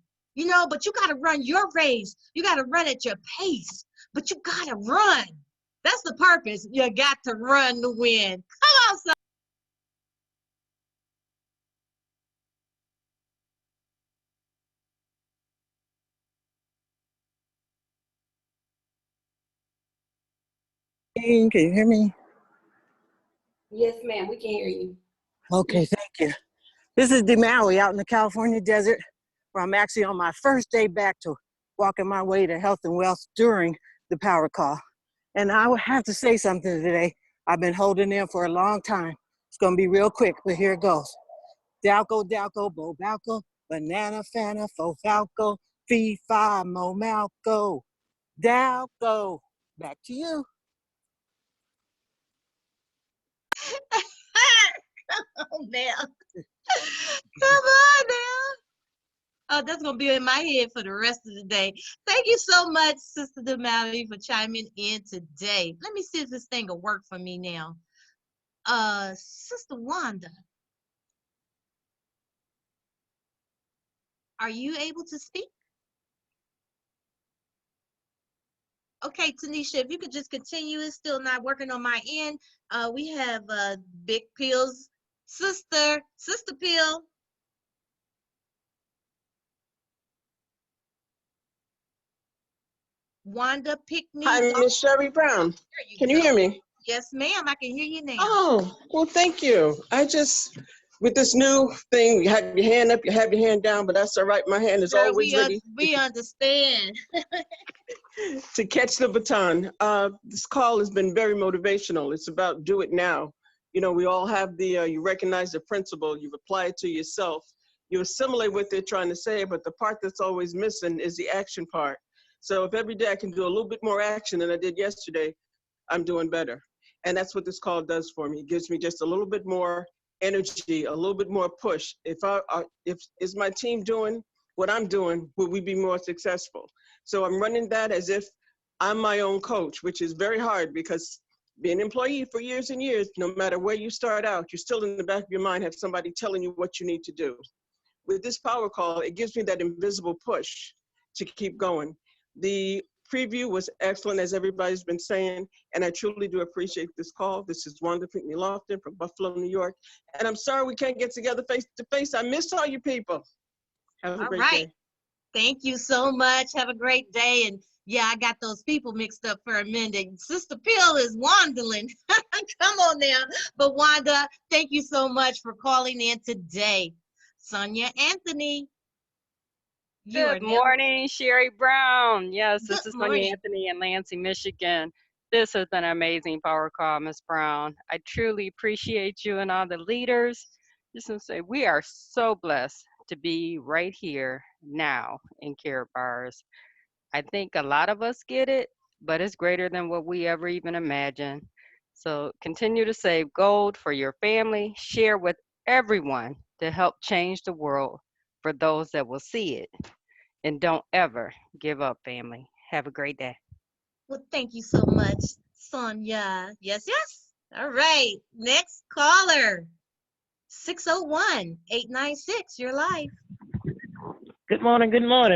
but you gotta run your race. You gotta run at your pace, but you gotta run. That's the purpose. You got to run to win. Come on, son. Can you hear me? Yes, ma'am, we can hear you. Okay, thank you. This is DeMaui out in the California desert, where I'm actually on my first day back to walking my way to health and wealth during the Power Call. And I would have to say something today. I've been holding in for a long time. It's gonna be real quick, but here it goes. Dalco, Dalco, Bo Balco, Banana, Fana, Fo Falco, Fee, Fi, Mo Malco, Dalco. Back to you. Come on now. Come on now. Oh, that's going to be in my head for the rest of the day. Thank you so much, Sister DeMaui, for chiming in today. Let me see if this thing will work for me now. Sister Wanda, are you able to speak? Okay, Tanisha, if you could just continue, it's still not working on my end. We have Big Pill's Sister Pill. Wanda Pickney. Hi, Miss Sherry Brown. Can you hear me? Yes, ma'am. I can hear you now. Oh, well, thank you. I just, with this new thing, you have your hand up, you have your hand down, but that's all right. My hand is Girl, always ready we understand. to catch the baton. This call has been very motivational. It's about do it now. You know, we all have the, you recognize the principle, you've applied it to yourself. You assimilate what they're trying to say, but the part that's always missing is the action part. So if every day I can do a little bit more action than I did yesterday, I'm doing better. And that's what this call does for me. It gives me just a little bit more energy, a little bit more push. If is my team doing what I'm doing, will we be more successful? So I'm running that as if I'm my own coach, which is very hard because being an employee for years and years, no matter where you start out, you're still in the back of your mind have somebody telling you what you need to do. With this power call, it gives me that invisible push to keep going. The preview was excellent, as everybody's been saying, and I truly do appreciate this call. This is Wanda Pinkney Lofton from Buffalo, New York. And I'm sorry we can't get together face to face. I miss all you people. Have a great day. Thank you so much. Have a great day. And yeah, I got those people mixed up for a minute. Sister Pill is Wandalin. Come on now. But Wanda, thank you so much for calling in today. Sonia Anthony. Good morning, Sherry Brown. Yes, this Good is morning. Sonia Anthony in Lansing, Michigan. This has been an amazing power call, Ms. Brown. I truly appreciate you and all the leaders. Just want to say we are so blessed to be right here now in Care Bars. I think a lot of us get it, but it's greater than what we ever even imagined. So continue to save gold for your family, share with everyone to help change the world for those that will see it. And don't ever give up, family. Have a great day. Well, thank you so much, Sonia. Yes, yes. All right. Next caller. 601-896. You're live. Good morning,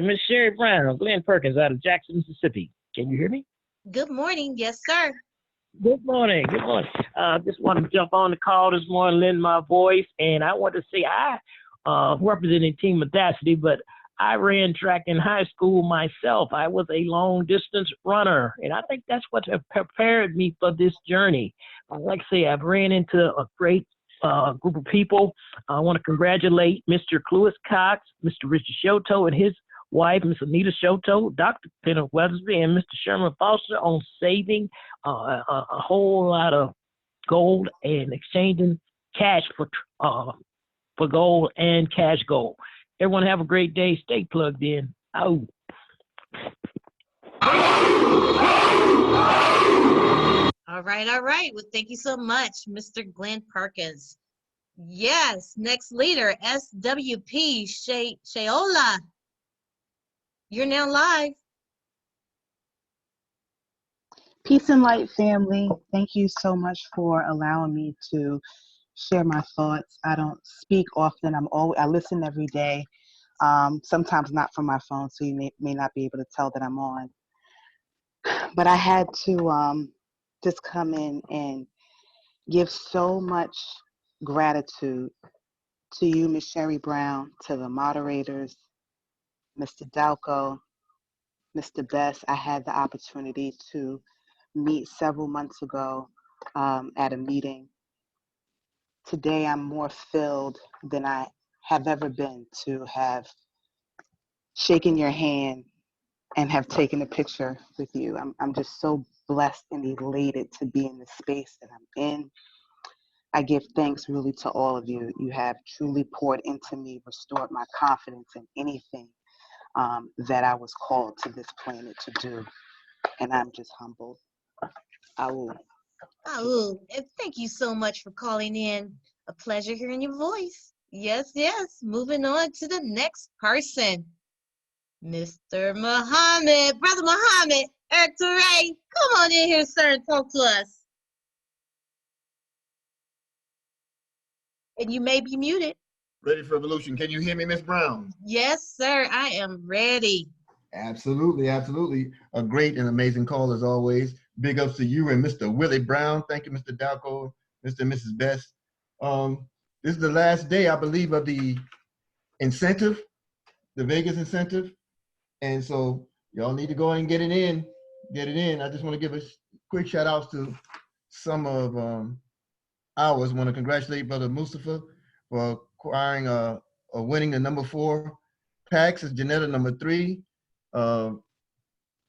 Miss Sherry Brown, Glenn Perkins out of Jackson, Mississippi. Can you hear me? Good morning. Yes, sir. Good morning. Just want to jump on the call this morning, lend my voice, and I want to say I representing Team Audacity, but I ran track in high school myself. I was a long distance runner, and I think that's what prepared me for this journey. Like I say, I've ran into a great group of people. I want to congratulate Mr. Cluis Cox, Mr. Richard Shoto, and his wife, Miss Anita Shoto, Dr. Penner Weathersby, and Mr. Sherman Foster on saving a whole lot of gold and exchanging cash for gold and cash gold. Everyone have a great day. Stay plugged in. Oh. All right, all right. Well, thank you so much, Mr. Glenn Perkins. Yes, next leader, SWP Sheola. You're now live. Peace and light, family. Thank you so much for allowing me to share my thoughts. I don't speak often. I listen every day. Sometimes not from my phone, so you may not be able to tell that I'm on. But I had to just come in and give so much gratitude to you, Ms. Sherry Brown, to the moderators, Mr. Dalco, Mr. Best. I had the opportunity to meet several months ago at a meeting. Today, I'm more filled than I have ever been to have shaken your hand and have taken a picture with you. I'm just so blessed and elated to be in the space that I'm in. I give thanks really to all of you. You have truly poured into me, restored my confidence in anything that I was called to this planet to do. And I'm just humbled. Oh, and thank you so much for calling in. A pleasure hearing your voice. Yes, yes. Moving on to the next person. Mr. Muhammad, Brother Muhammad, Eric Touray, come on in here, sir, and talk to us. And you may be muted. Ready for evolution. Can you hear me, Miss Brown? Yes, sir, I am ready. Absolutely, absolutely. A great and amazing call as always. Big ups to you and Mr. Willie Brown. Thank you, Mr. Dalco, Mr. and Mrs. Best. This is the last day, I believe, of the incentive, the Vegas incentive. And so y'all need to go ahead and get it in. get it in. I just want to give a quick shout out to some of ours. Want to congratulate Brother Mustafa for acquiring or winning the number 4 packs. Is Janetta number 3.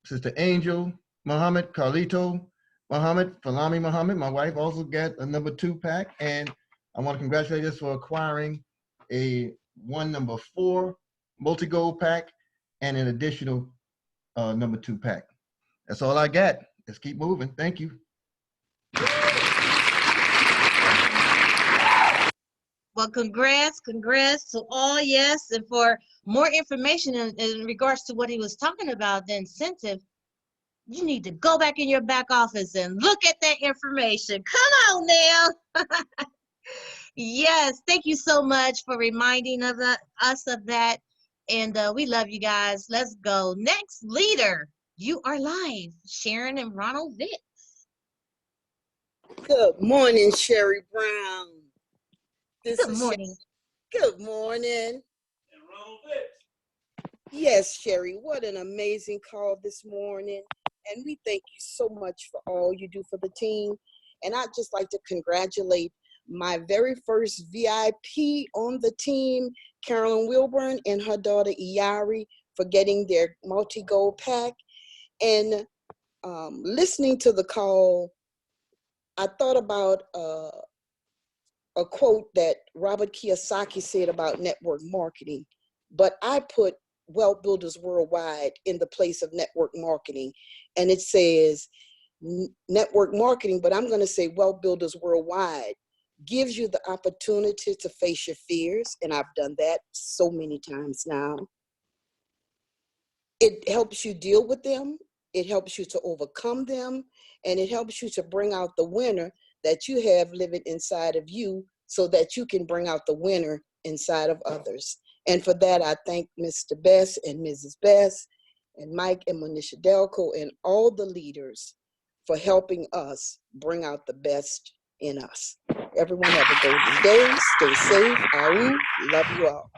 Sister Angel Muhammad, Carlito Muhammad, Falami Muhammad. My wife also got a number 2 pack, and I want to congratulate us for acquiring a number 4 multi-gold pack and an additional number 2 pack. That's all I got. Let's keep moving. Thank you. Well, congrats to all, yes. And for more information in regards to what he was talking about, the incentive, you need to go back in your back office and look at that information. Come on now. Yes, thank you so much for reminding us of that. And we love you guys. Let's go. Next leader, you are live. Sharon and Ronald Vick. Good morning, Sherry Brown. Good morning. Good morning. Yes, Sherry, what an amazing call this morning. And we thank you so much for all you do for the team. And I'd just like to congratulate my very first VIP on the team, Carolyn Wilburn and her daughter Iari, for getting their multi-gold pack. And listening to the call, I thought about a quote that Robert Kiyosaki said about network marketing, but I put Wealth Builders Worldwide in the place of network marketing. And it says network marketing, but I'm going to say Wealth Builders Worldwide gives you the opportunity to face your fears. And I've done that so many times now. It helps you deal with them. It helps you to overcome them. And it helps you to bring out the winner that you have living inside of you so that you can bring out the winner inside of others. And for that, I thank Mr. Best and Mrs. Best and Mike and Monisha Delco and all the leaders for helping us bring out the best in us. Everyone have a golden day. Stay safe. Aou. Love you all.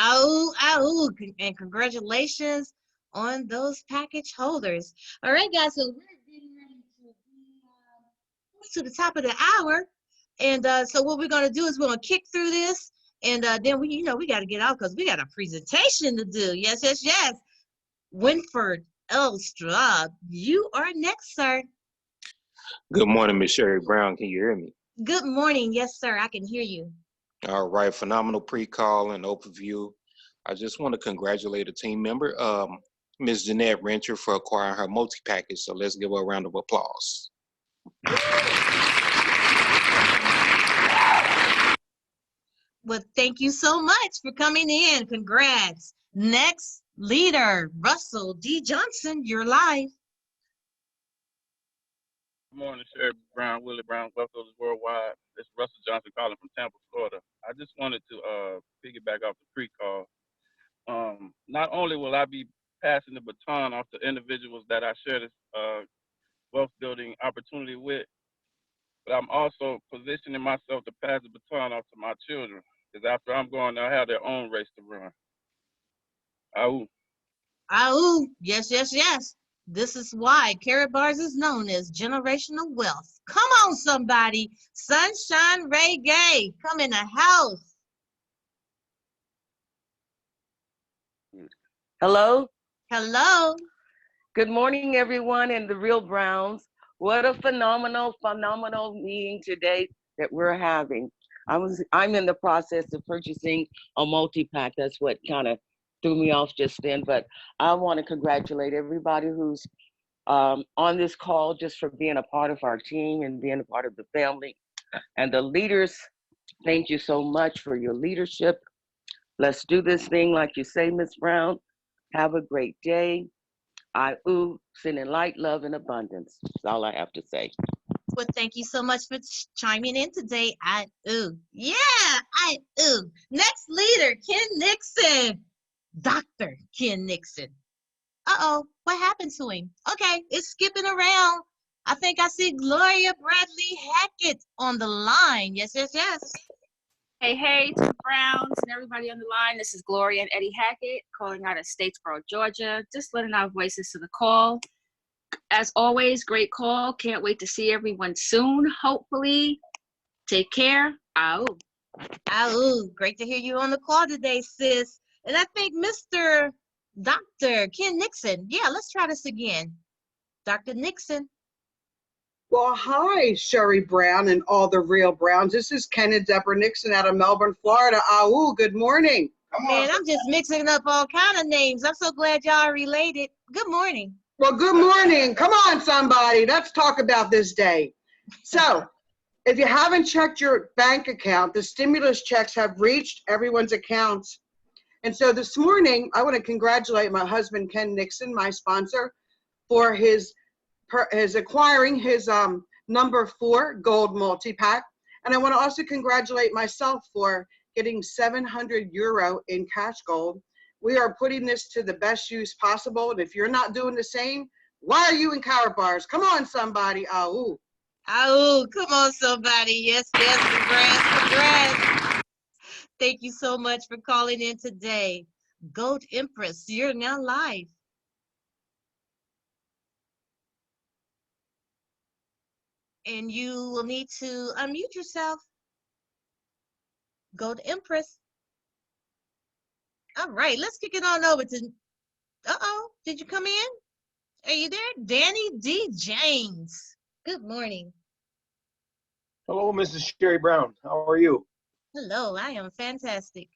Ow, and congratulations on those package holders. All right, guys, so we're getting ready to the top of the hour. And so what we're going to do is we're going to kick through this. And then we got to get out because we got a presentation to do. Yes. Winford L. Straub, you are next, sir. Good morning, Miss Sherry Brown. Can you hear me? Good morning. Yes, sir. I can hear you. All right. Phenomenal pre-call and overview. I just want to congratulate a team member, Ms. Jeanette Rencher, for acquiring her multi-package. So let's give her a round of applause. Well, thank you so much for coming in. Congrats. Next leader, Russell D. Johnson, you're live. Good morning, Sherry Brown, Willie Brown, Wealth Builders Worldwide. This is Russell Johnson calling from Tampa, Florida. I just wanted to piggyback off the pre-call. Not only will I be passing the baton off to individuals that I share this wealth building opportunity with, but I'm also positioning myself to pass the baton off to my children, because after I'm gone, they'll have their own race to run. Ow. Yes. This is why Carrot Bars is known as generational wealth. Come on, somebody. Sunshine Ray Gay, come in the house. Hello. Hello. Good morning, everyone, and the Real Browns. What a phenomenal meeting today that we're having. I'm in the process of purchasing a multi-pack. That's what kind of threw me off just then. But I want to congratulate everybody who's on this call just for being a part of our team and being a part of the family. And the leaders, thank you so much for your leadership. Let's do this thing like you say, Ms. Brown. Have a great day. Sending light, love, and abundance. That's all I have to say. Well, thank you so much for chiming in today. Next leader, Ken Nixon. Dr. Ken Nixon. Uh-oh, what happened to him? Okay, it's skipping around. I think I see Gloria Bradley Hackett on the line. Yes. Hey to the Browns and everybody on the line. This is Gloria and Eddie Hackett calling out of Statesboro, Georgia. Just letting our voices to the call. as always, great call. Can't wait to see everyone soon, hopefully. Take care. Out. Oh, great to hear you on the call today, sis. And I think Mr. Dr. Ken Nixon. Yeah, let's try this again. Dr. Nixon. Well, hi, Sherry Brown and all the real Browns. This is Ken and Deborah Nixon out of Melbourne, Florida. Good morning. Man, I'm just mixing up all kind of names. I'm so glad y'all are related. Good morning. Well, good morning. Come on, somebody. Let's talk about this day. So, if you haven't checked your bank account, the stimulus checks have reached everyone's accounts. And so this morning, I want to congratulate my husband, Ken Nixon, my sponsor, for his acquiring his number 4 gold multi-pack. And I want to also congratulate myself for getting €700 in cash gold. We are putting this to the best use possible. And if you're not doing the same, why are you in Karatbars? Come on, somebody. Come on, somebody. Yes, congrats. Thank you so much for calling in today. Gold Empress, you're now live. And you will need to unmute yourself. Gold Empress. All right, let's kick it on over to, did you come in? Are you there? Danny D. James. Good morning. Hello, Mrs. Sherry Brown. How are you? Hello, I am fantastic.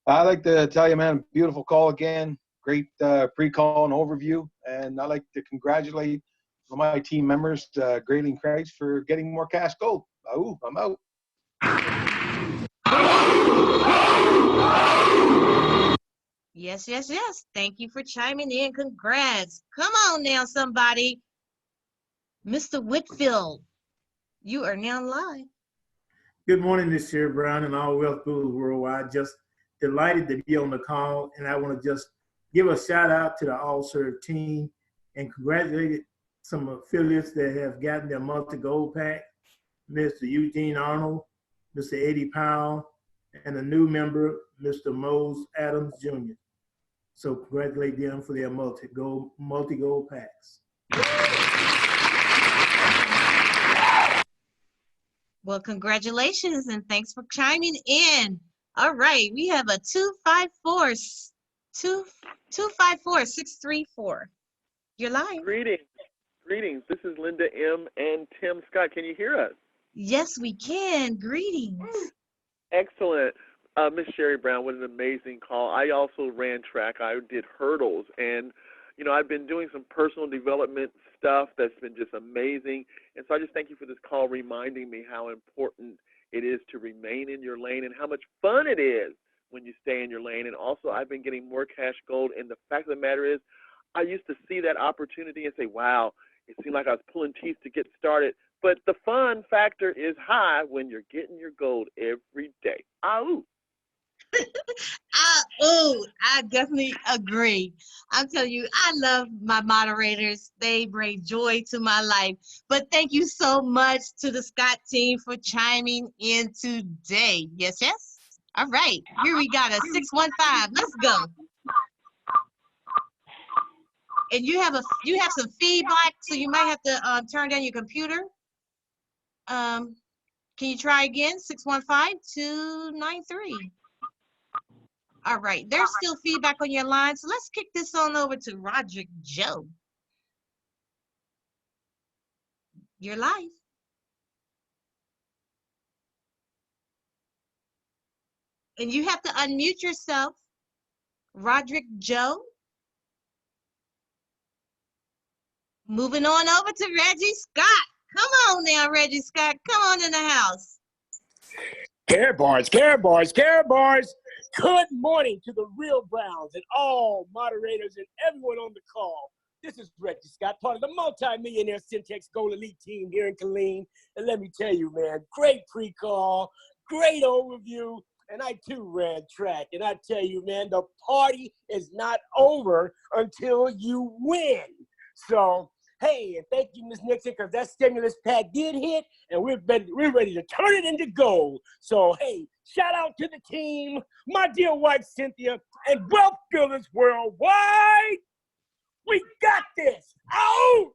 I'd like to tell you, man, beautiful call again. Great pre-call and overview. And I'd like to congratulate my team members, Grayling Craig's, for getting more cash gold. I'm out. Yes. Thank you for chiming in. Congrats. Come on now, somebody. Mr. Whitfield, you are now live. Good morning, Ms. Sherry Brown and all Wealth Builders Worldwide. Just delighted to be on the call, and I want to just give a shout out to the All Serve team and congratulate some affiliates that have gotten their multi-gold pack, Mr. Eugene Arnold, Mr. Eddie Powell, and a new member, Mr. Mose Adams Jr. So congratulate them for their multi-gold packs. Well, congratulations and thanks for chiming in. All right, we have a 254-634. You're live. Greetings. This is Linda M. and Tim Scott. Can you hear us? Yes, we can. Greetings. Excellent. Miss Sherry Brown, what an amazing call. I also ran track. I did hurdles. And, you know, I've been doing some personal development stuff that's been just amazing. And so I just thank you for this call reminding me how important it is to remain in your lane and how much fun it is when you stay in your lane. And also I've been getting more cash gold. And the fact of the matter is I used to see that opportunity and say, wow, it seemed like I was pulling teeth to get started. But the fun factor is high when you're getting your gold every day. I definitely agree. I'm telling you, I love my moderators. They bring joy to my life. But thank you so much to the Scott team for chiming in today. Yes. All right, here we got a 615. Let's go. And you have some feedback, so you might have to turn down your computer. Can you try again? 615-293. All right, there's still feedback on your line, so let's kick this on over to Roderick Joe. You're live. And you have to unmute yourself, Roderick Joe. Moving on over to Reggie Scott. Come on now, Reggie Scott. Come on in the house. Karatbars. Good morning to the real Browns and all moderators and everyone on the call. This is Reggie Scott, part of the multi-millionaire Syntex Gold Elite team here in Killeen. And let me tell you, man, great pre-call, great overview. And I too ran track. And I tell you, man, the party is not over until you win. So, hey, and thank you, Ms. Nixon, because that stimulus pack did hit, and we're ready to turn it into gold. So, hey, shout out to the team, my dear wife, Cynthia, and Wealth Builders Worldwide. We got this. Out!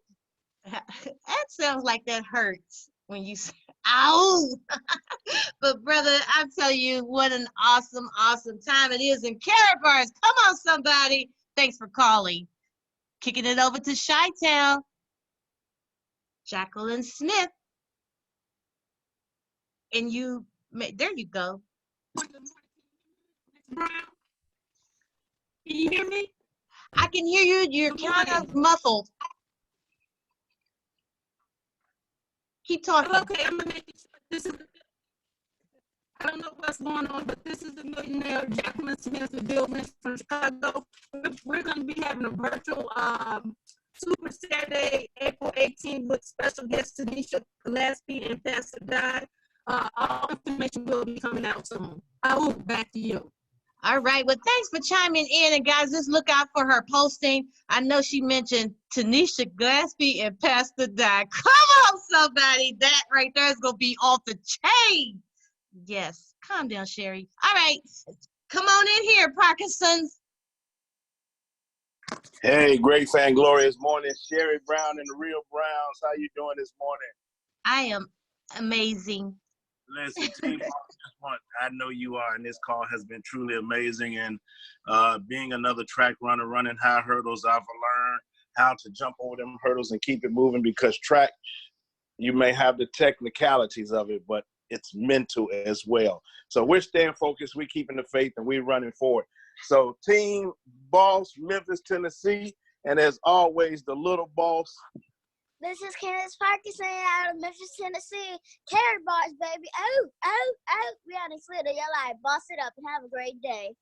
sounds like that hurts when you say, ow. But brother, I'm telling you, what an awesome, awesome time it is in Karatbars. Come on, somebody. Thanks for calling. Kicking it over to Chi-Town. Jacqueline Smith. And there you go. Can you hear me? I can hear you. You're kind of muffled. Keep talking. Okay, I'm gonna make it short. This is, I don't know what's going on, but this is the millionaire Jacqueline Smith, the building from Chicago. We're going to be having a virtual Super Saturday, April 18th, with special guests Tanisha Gillespie and Pastor Guy. All information will be coming out soon. I will back to you. All right. Well, thanks for chiming in. And guys, just look out for her posting. I know she mentioned Tanisha Gillespie and Pastor Guy. Come on, somebody. That right there is going to be off the chain. Yes. Calm down, Sherry. All right. Come on in here, Parkinson's. Hey, great fan, glorious morning. Sherry Brown and the Real Browns. How you doing this morning? I am amazing. Listen, team, I know you are, and this call has been truly amazing. And being another track runner, running high hurdles, I've learned how to jump over them hurdles and keep it moving, because track, you may have the technicalities of it, but it's mental as well. So we're staying focused, we're keeping the faith, and we're running forward. So Team Boss, Memphis, Tennessee, and as always, the little boss. This is Candace Parkinson out of Memphis, Tennessee. Karatbars, baby. Oh, oh, oh. We on this little. Y'all like, boss it up and have a great day.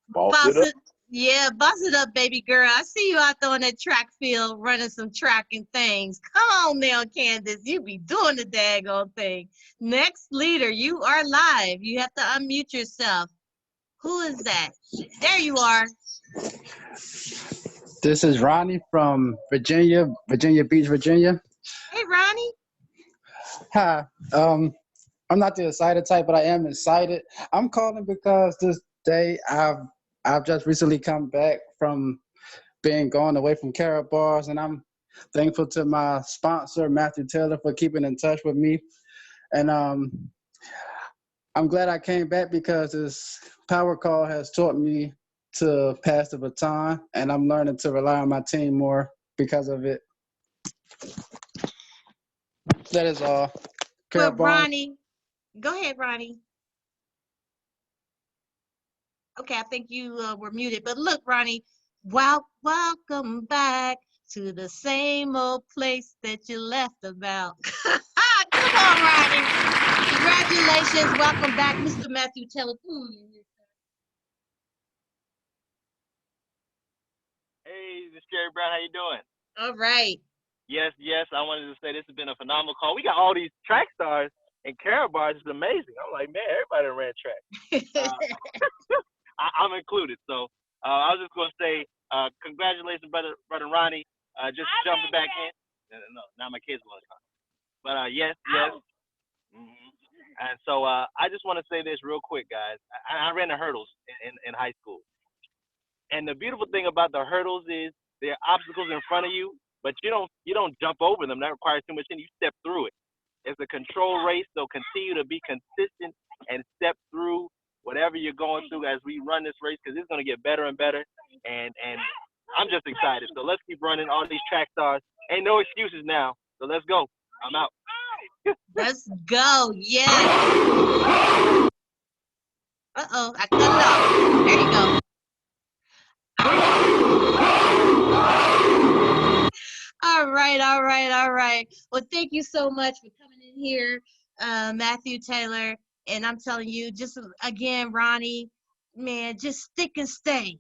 Boss it up. Yeah, boss it up, baby girl. I see you out there on that track field running some track and things. Come on now, Candace. You be doing the daggone thing. Next leader, you are live. You have to unmute yourself. Who is that? There you are. This is Ronnie from Virginia Beach, Virginia. Hey, Ronnie. Hi. I'm not the excited type, but I am excited. I'm calling because this day I've just recently come back from being gone away from Karatbars, and I'm thankful to my sponsor, Matthew Taylor, for keeping in touch with me. And I'm glad I came back because this power call has taught me to pass the baton, and I'm learning to rely on my team more because of it. That is all. Well, Ronnie, go ahead, Ronnie. Okay, I think you were muted, but look, Ronnie, welcome back to the same old place that you left about. Come on, Ronnie. Congratulations. Welcome back, Mr. Matthew Taylor. Hey, this is Jerry Brown. How you doing? All right. Yes. I wanted to say this has been a phenomenal call. We got all these track stars and Karatbars. It's amazing. I'm like, man, everybody ran track. I'm included. So I was just going to say congratulations, brother Ronnie. Just jumping back in. No, now my kids want to come. But yes. Mm-hmm. And so I just want to say this real quick, guys. I ran the hurdles in high school. And the beautiful thing about the hurdles is there are obstacles in front of you, but you don't jump over them. That requires too much energy. You step through it. It's a control race, so continue to be consistent and step through whatever you're going through as we run this race, because it's going to get better and better. And I'm just excited. So let's keep running all these track stars. Ain't no excuses now. So let's go. I'm out. Let's go. Yes. Uh-oh, I cut it off. There you go. All right. Well, thank you so much for coming in here, Matthew Taylor. And I'm telling you, just again, Ronnie, man, just stick and stay.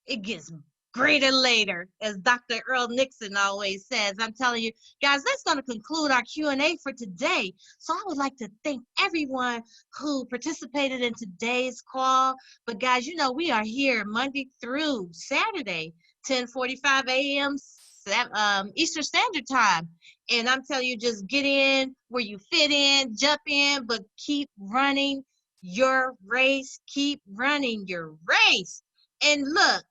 It gets greater later, as Dr. Earl Nixon always says. I'm telling you, guys, that's going to conclude our Q&A for today. So I would like to thank everyone who participated in today's call. But guys, you know, we are here Monday through Saturday, 10:45 a.m. Eastern Standard Time. And I'm telling you, just get in where you fit in, jump in, but keep running your race. Keep running your race. And look,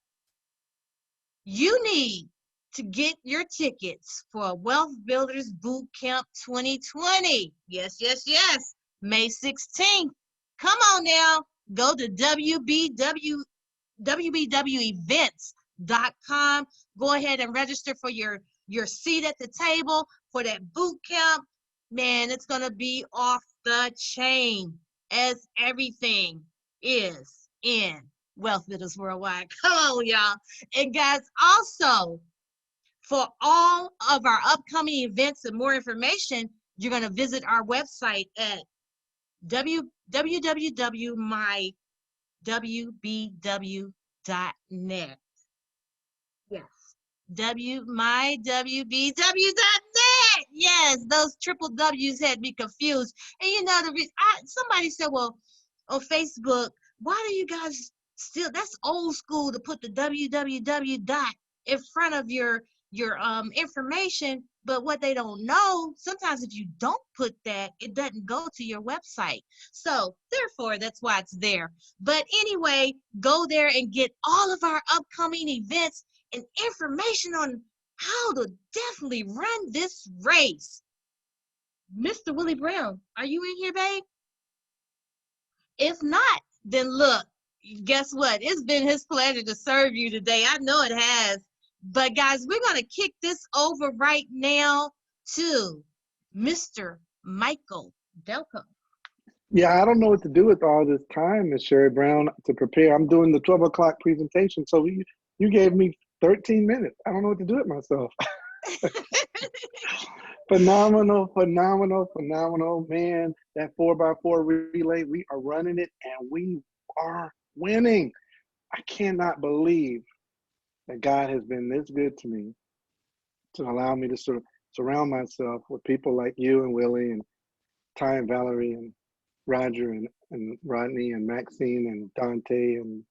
you need to get your tickets for Wealth Builders Boot Camp 2020. Yes, yes, yes. May 16th. Come on now. Go to WBWEvents.com. Go ahead and register for your seat at the table for that boot camp. Man, it's going to be off the chain, as everything is in Wealth Builders Worldwide. Come on, y'all. And guys, also, for all of our upcoming events and more information, you're going to visit our website at www.mywbw.net. Yes. mywbw.net. Yes, those triple W's had me confused. And you know, somebody said, well, on Facebook, why do you guys still, that's old school to put the www dot in front of your information. But what they don't know, sometimes if you don't put that, it doesn't go to your website. So therefore, that's why it's there. But anyway, go there and get all of our upcoming events and information on how to definitely run this race. Mr. Willie Brown, are you in here, babe? If not, then look, guess what? It's been his pleasure to serve you today. I know it has. But guys, we're going to kick this over right now to Mr. Michael Delco. Yeah, I don't know what to do with all this time, Miss Sherry Brown, to prepare. I'm doing the 12 o'clock presentation, so you gave me 13 minutes. I don't know what to do with myself. Phenomenal, phenomenal, phenomenal. Man, that 4x4 relay, we are running it, and we are winning. I cannot believe that God has been this good to me to allow me to sort of surround myself with people like you and Willie and Ty and Valerie and Roger and Rodney and Maxine and Dante and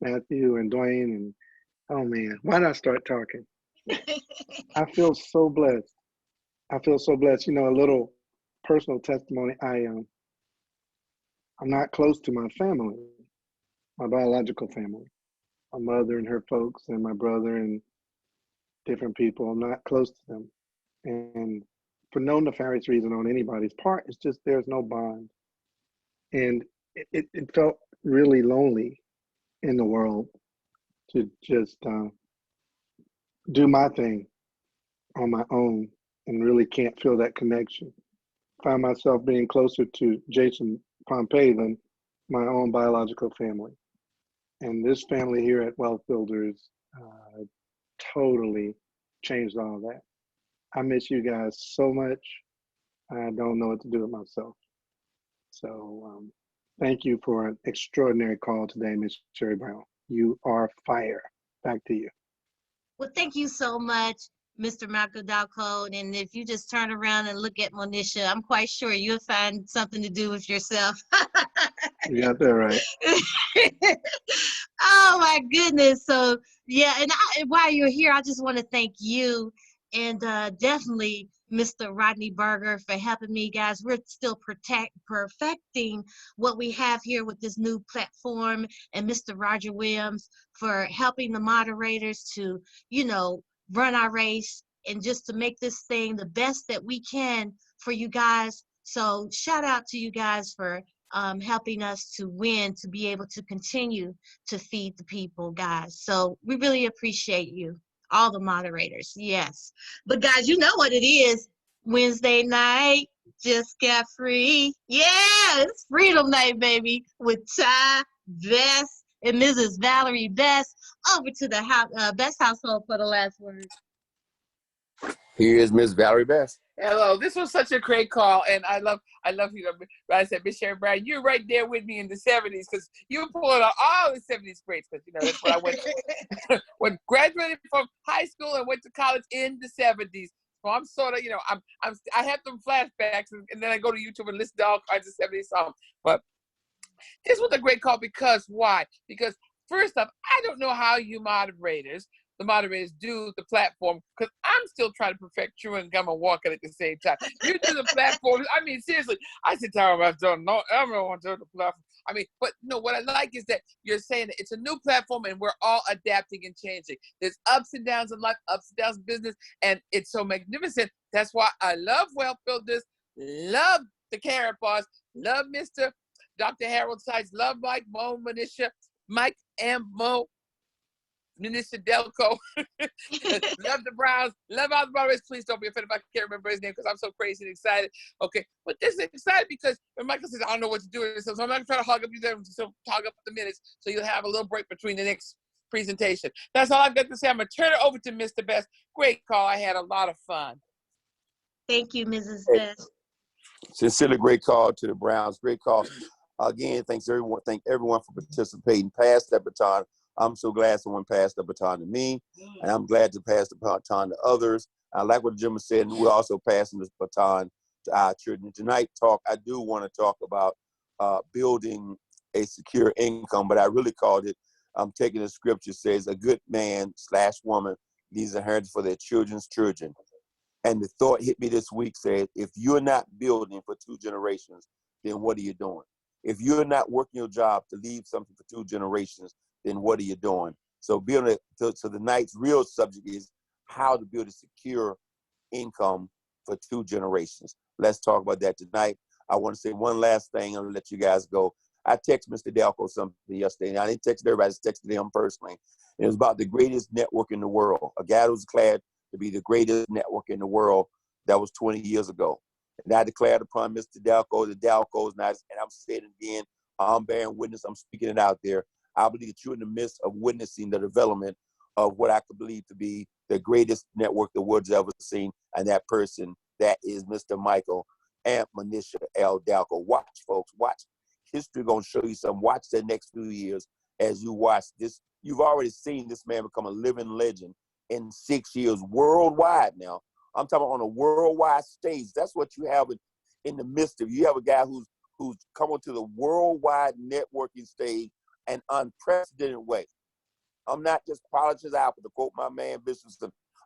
Matthew and Dwayne and, oh man, why not start talking? I feel so blessed. I feel so blessed. You know, a little personal testimony. I'm not close to my family, my biological family, my mother and her folks and my brother and different people. I'm not close to them. And for no nefarious reason on anybody's part, it's just there's no bond. And it felt really lonely in the world to just do my thing on my own and really can't feel that connection. Find myself being closer to Jason Pompey than my own biological family. And this family here at Wealth Builders totally changed all that. I miss you guys so much. I don't know what to do with myself. So thank you for an extraordinary call today, Miss Sherry Brown. You are fire. Back to you. Well, thank you so much, Mr. Michael Dalcode. And if you just turn around and look at Monisha, I'm quite sure you'll find something to do with yourself. You got that right. Oh, my goodness. So, yeah, and while you're here, I just want to thank you and definitely Mr. Rodney Berger for helping me, guys. We're still perfecting what we have here with this new platform, and Mr. Roger Williams for helping the moderators to, you know, run our race and just to make this thing the best that we can for you guys. So shout out to you guys for helping us to win, to be able to continue to feed the people, guys. So we really appreciate you, all the moderators. Yes. But guys, you know what it is. Wednesday night, just got free. Yeah, it's Freedom Night, baby, with Ty Best and Mrs. Valerie Best. Over to the Best household for the last word. Here is Miss Valerie Best. Hello, this was such a great call, and I love you. I said, Miss Sherry Brown, you're right there with me in the 70s because you were pulling out all the 70s greats because, you know, that's what I went to. When graduated from high school and went to college in the 70s. So I'm sort of, you know, I have some flashbacks, and then I go to YouTube and listen to all kinds of 70s songs. But this was a great call because why? Because first off, I don't know how you the moderators do the platform because I'm still trying to perfect chewing gum and walking at the same time. You do the platform. I mean, seriously, I sit down and I don't know. Everyone do the platform. I mean, but what I like is that you're saying that it's a new platform and we're all adapting and changing. There's ups and downs in life, ups and downs in business, and it's so magnificent. That's why I love Wealth Builders, love the Carrot Bars, love Mr. Dr. Harold Sykes, love Mike, Mo, Manisha, Mike and Mo, Minister Delco, love the Browns, love all the Browns. Please don't be offended if I can't remember his name because I'm so crazy and excited. Okay, but this is excited because when Michael says, I don't know what to do, so I'm not going to try to hog up you there, so hog up the minutes so you'll have a little break between the next presentation. That's all I've got to say. I'm going to turn it over to Mr. Best. Great call. I had a lot of fun. Thank you, Mrs. Hey, Best. sincerely, great call to the Browns. Great call. Again, thanks everyone. Thank everyone for participating. Pass that baton. I'm so glad someone passed the baton to me, and I'm glad to pass the baton to others. I like what the gentleman said, and we're also passing this baton to our children. Tonight, I do want to talk about building a secure income, but I really called it, I'm taking the scripture, says a good man / woman leaves a inheritance for their children's children. And the thought hit me this week, said, if you're not building for 2 generations, then what are you doing? If you're not working your job to leave something for 2 generations, then what are you doing? So so the night's real subject is how to build a secure income for 2 generations. Let's talk about that tonight. I want to say one last thing and I'll let you guys go. I texted Mr. Delco something yesterday, and I didn't text everybody, I just texted him personally. And it was about the greatest network in the world. A guy who was declared to be the greatest network in the world. That was 20 years ago. And I declared upon Mr. Delco, the Delcos, and I'm saying it again, I'm bearing witness, I'm speaking it out there. I believe that you're in the midst of witnessing the development of what I could believe to be the greatest network the world's ever seen. And that person, that is Mr. Michael and Manisha L. Delco. Watch, folks, watch. History gonna show you something. Watch the next few years as you watch this. You've already seen this man become a living legend in 6 years worldwide now. I'm talking on a worldwide stage. That's what you have in the midst of. You have a guy who's come onto the worldwide networking stage an unprecedented way. I'm not just polishing apple, to quote my man Bishop.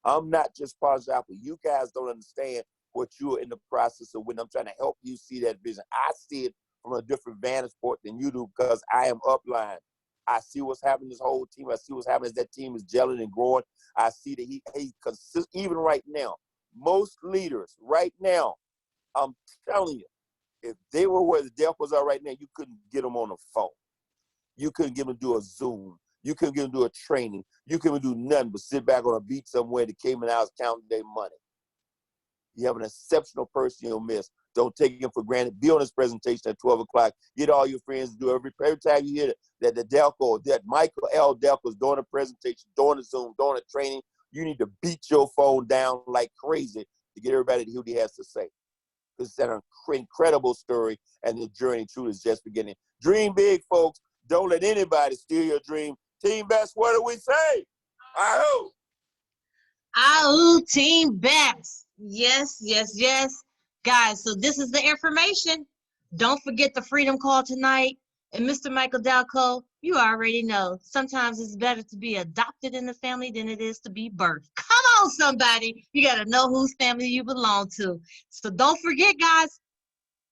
I'm not just polishing apple. You guys don't understand what you're in the process of when I'm trying to help you see that vision. I see it from a different vantage point than you do because I am upline. I see what's happening to this whole team. I see what's happening as that team is gelling and growing. I see that he consistent, even right now. Most leaders right now, I'm telling you, if they were where the Delcos are right now, you couldn't get them on the phone. You couldn't get them to do a Zoom. You couldn't get them to do a training. You couldn't do nothing but sit back on a beach somewhere in the Cayman Islands counting their money. You have an exceptional person you'll miss. Don't take him for granted. Be on this presentation at 12 o'clock. Get all your friends to do every time you hear that the Delco, that Michael L. Delco is doing a presentation, doing a Zoom, doing a training. You need to beat your phone down like crazy to get everybody to hear what he has to say. It's an incredible story, and the journey truly is just beginning. Dream big, folks. Don't let anybody steal your dream. Team Best, what do we say? Ahoo! Ahoo, Team Best. Yes, yes, yes. Guys, so this is the information. Don't forget the Freedom Call tonight. And Mr. Michael Dalco, you already know, sometimes it's better to be adopted in the family than it is to be birthed. Come on, somebody. You got to know whose family you belong to. So don't forget, guys,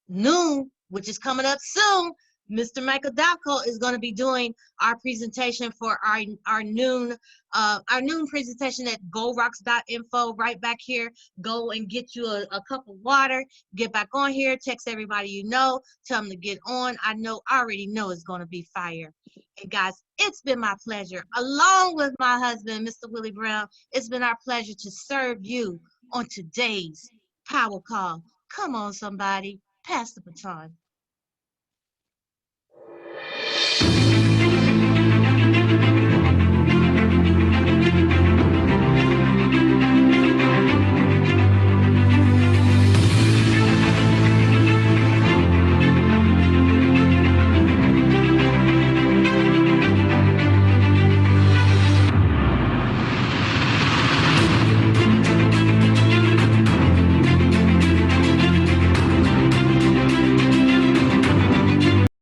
noon, which is coming up soon, Mr. Michael Dalco is going to be doing our presentation for our noon presentation at goldrocks.info right back here. Go and get you a cup of water, get back on here, text everybody you know, tell them to get on. I already know it's going to be fire. And guys, it's been my pleasure, along with my husband, Mr. Willie Brown, it's been our pleasure to serve you on today's Power Call. Come on, somebody. Pass the baton.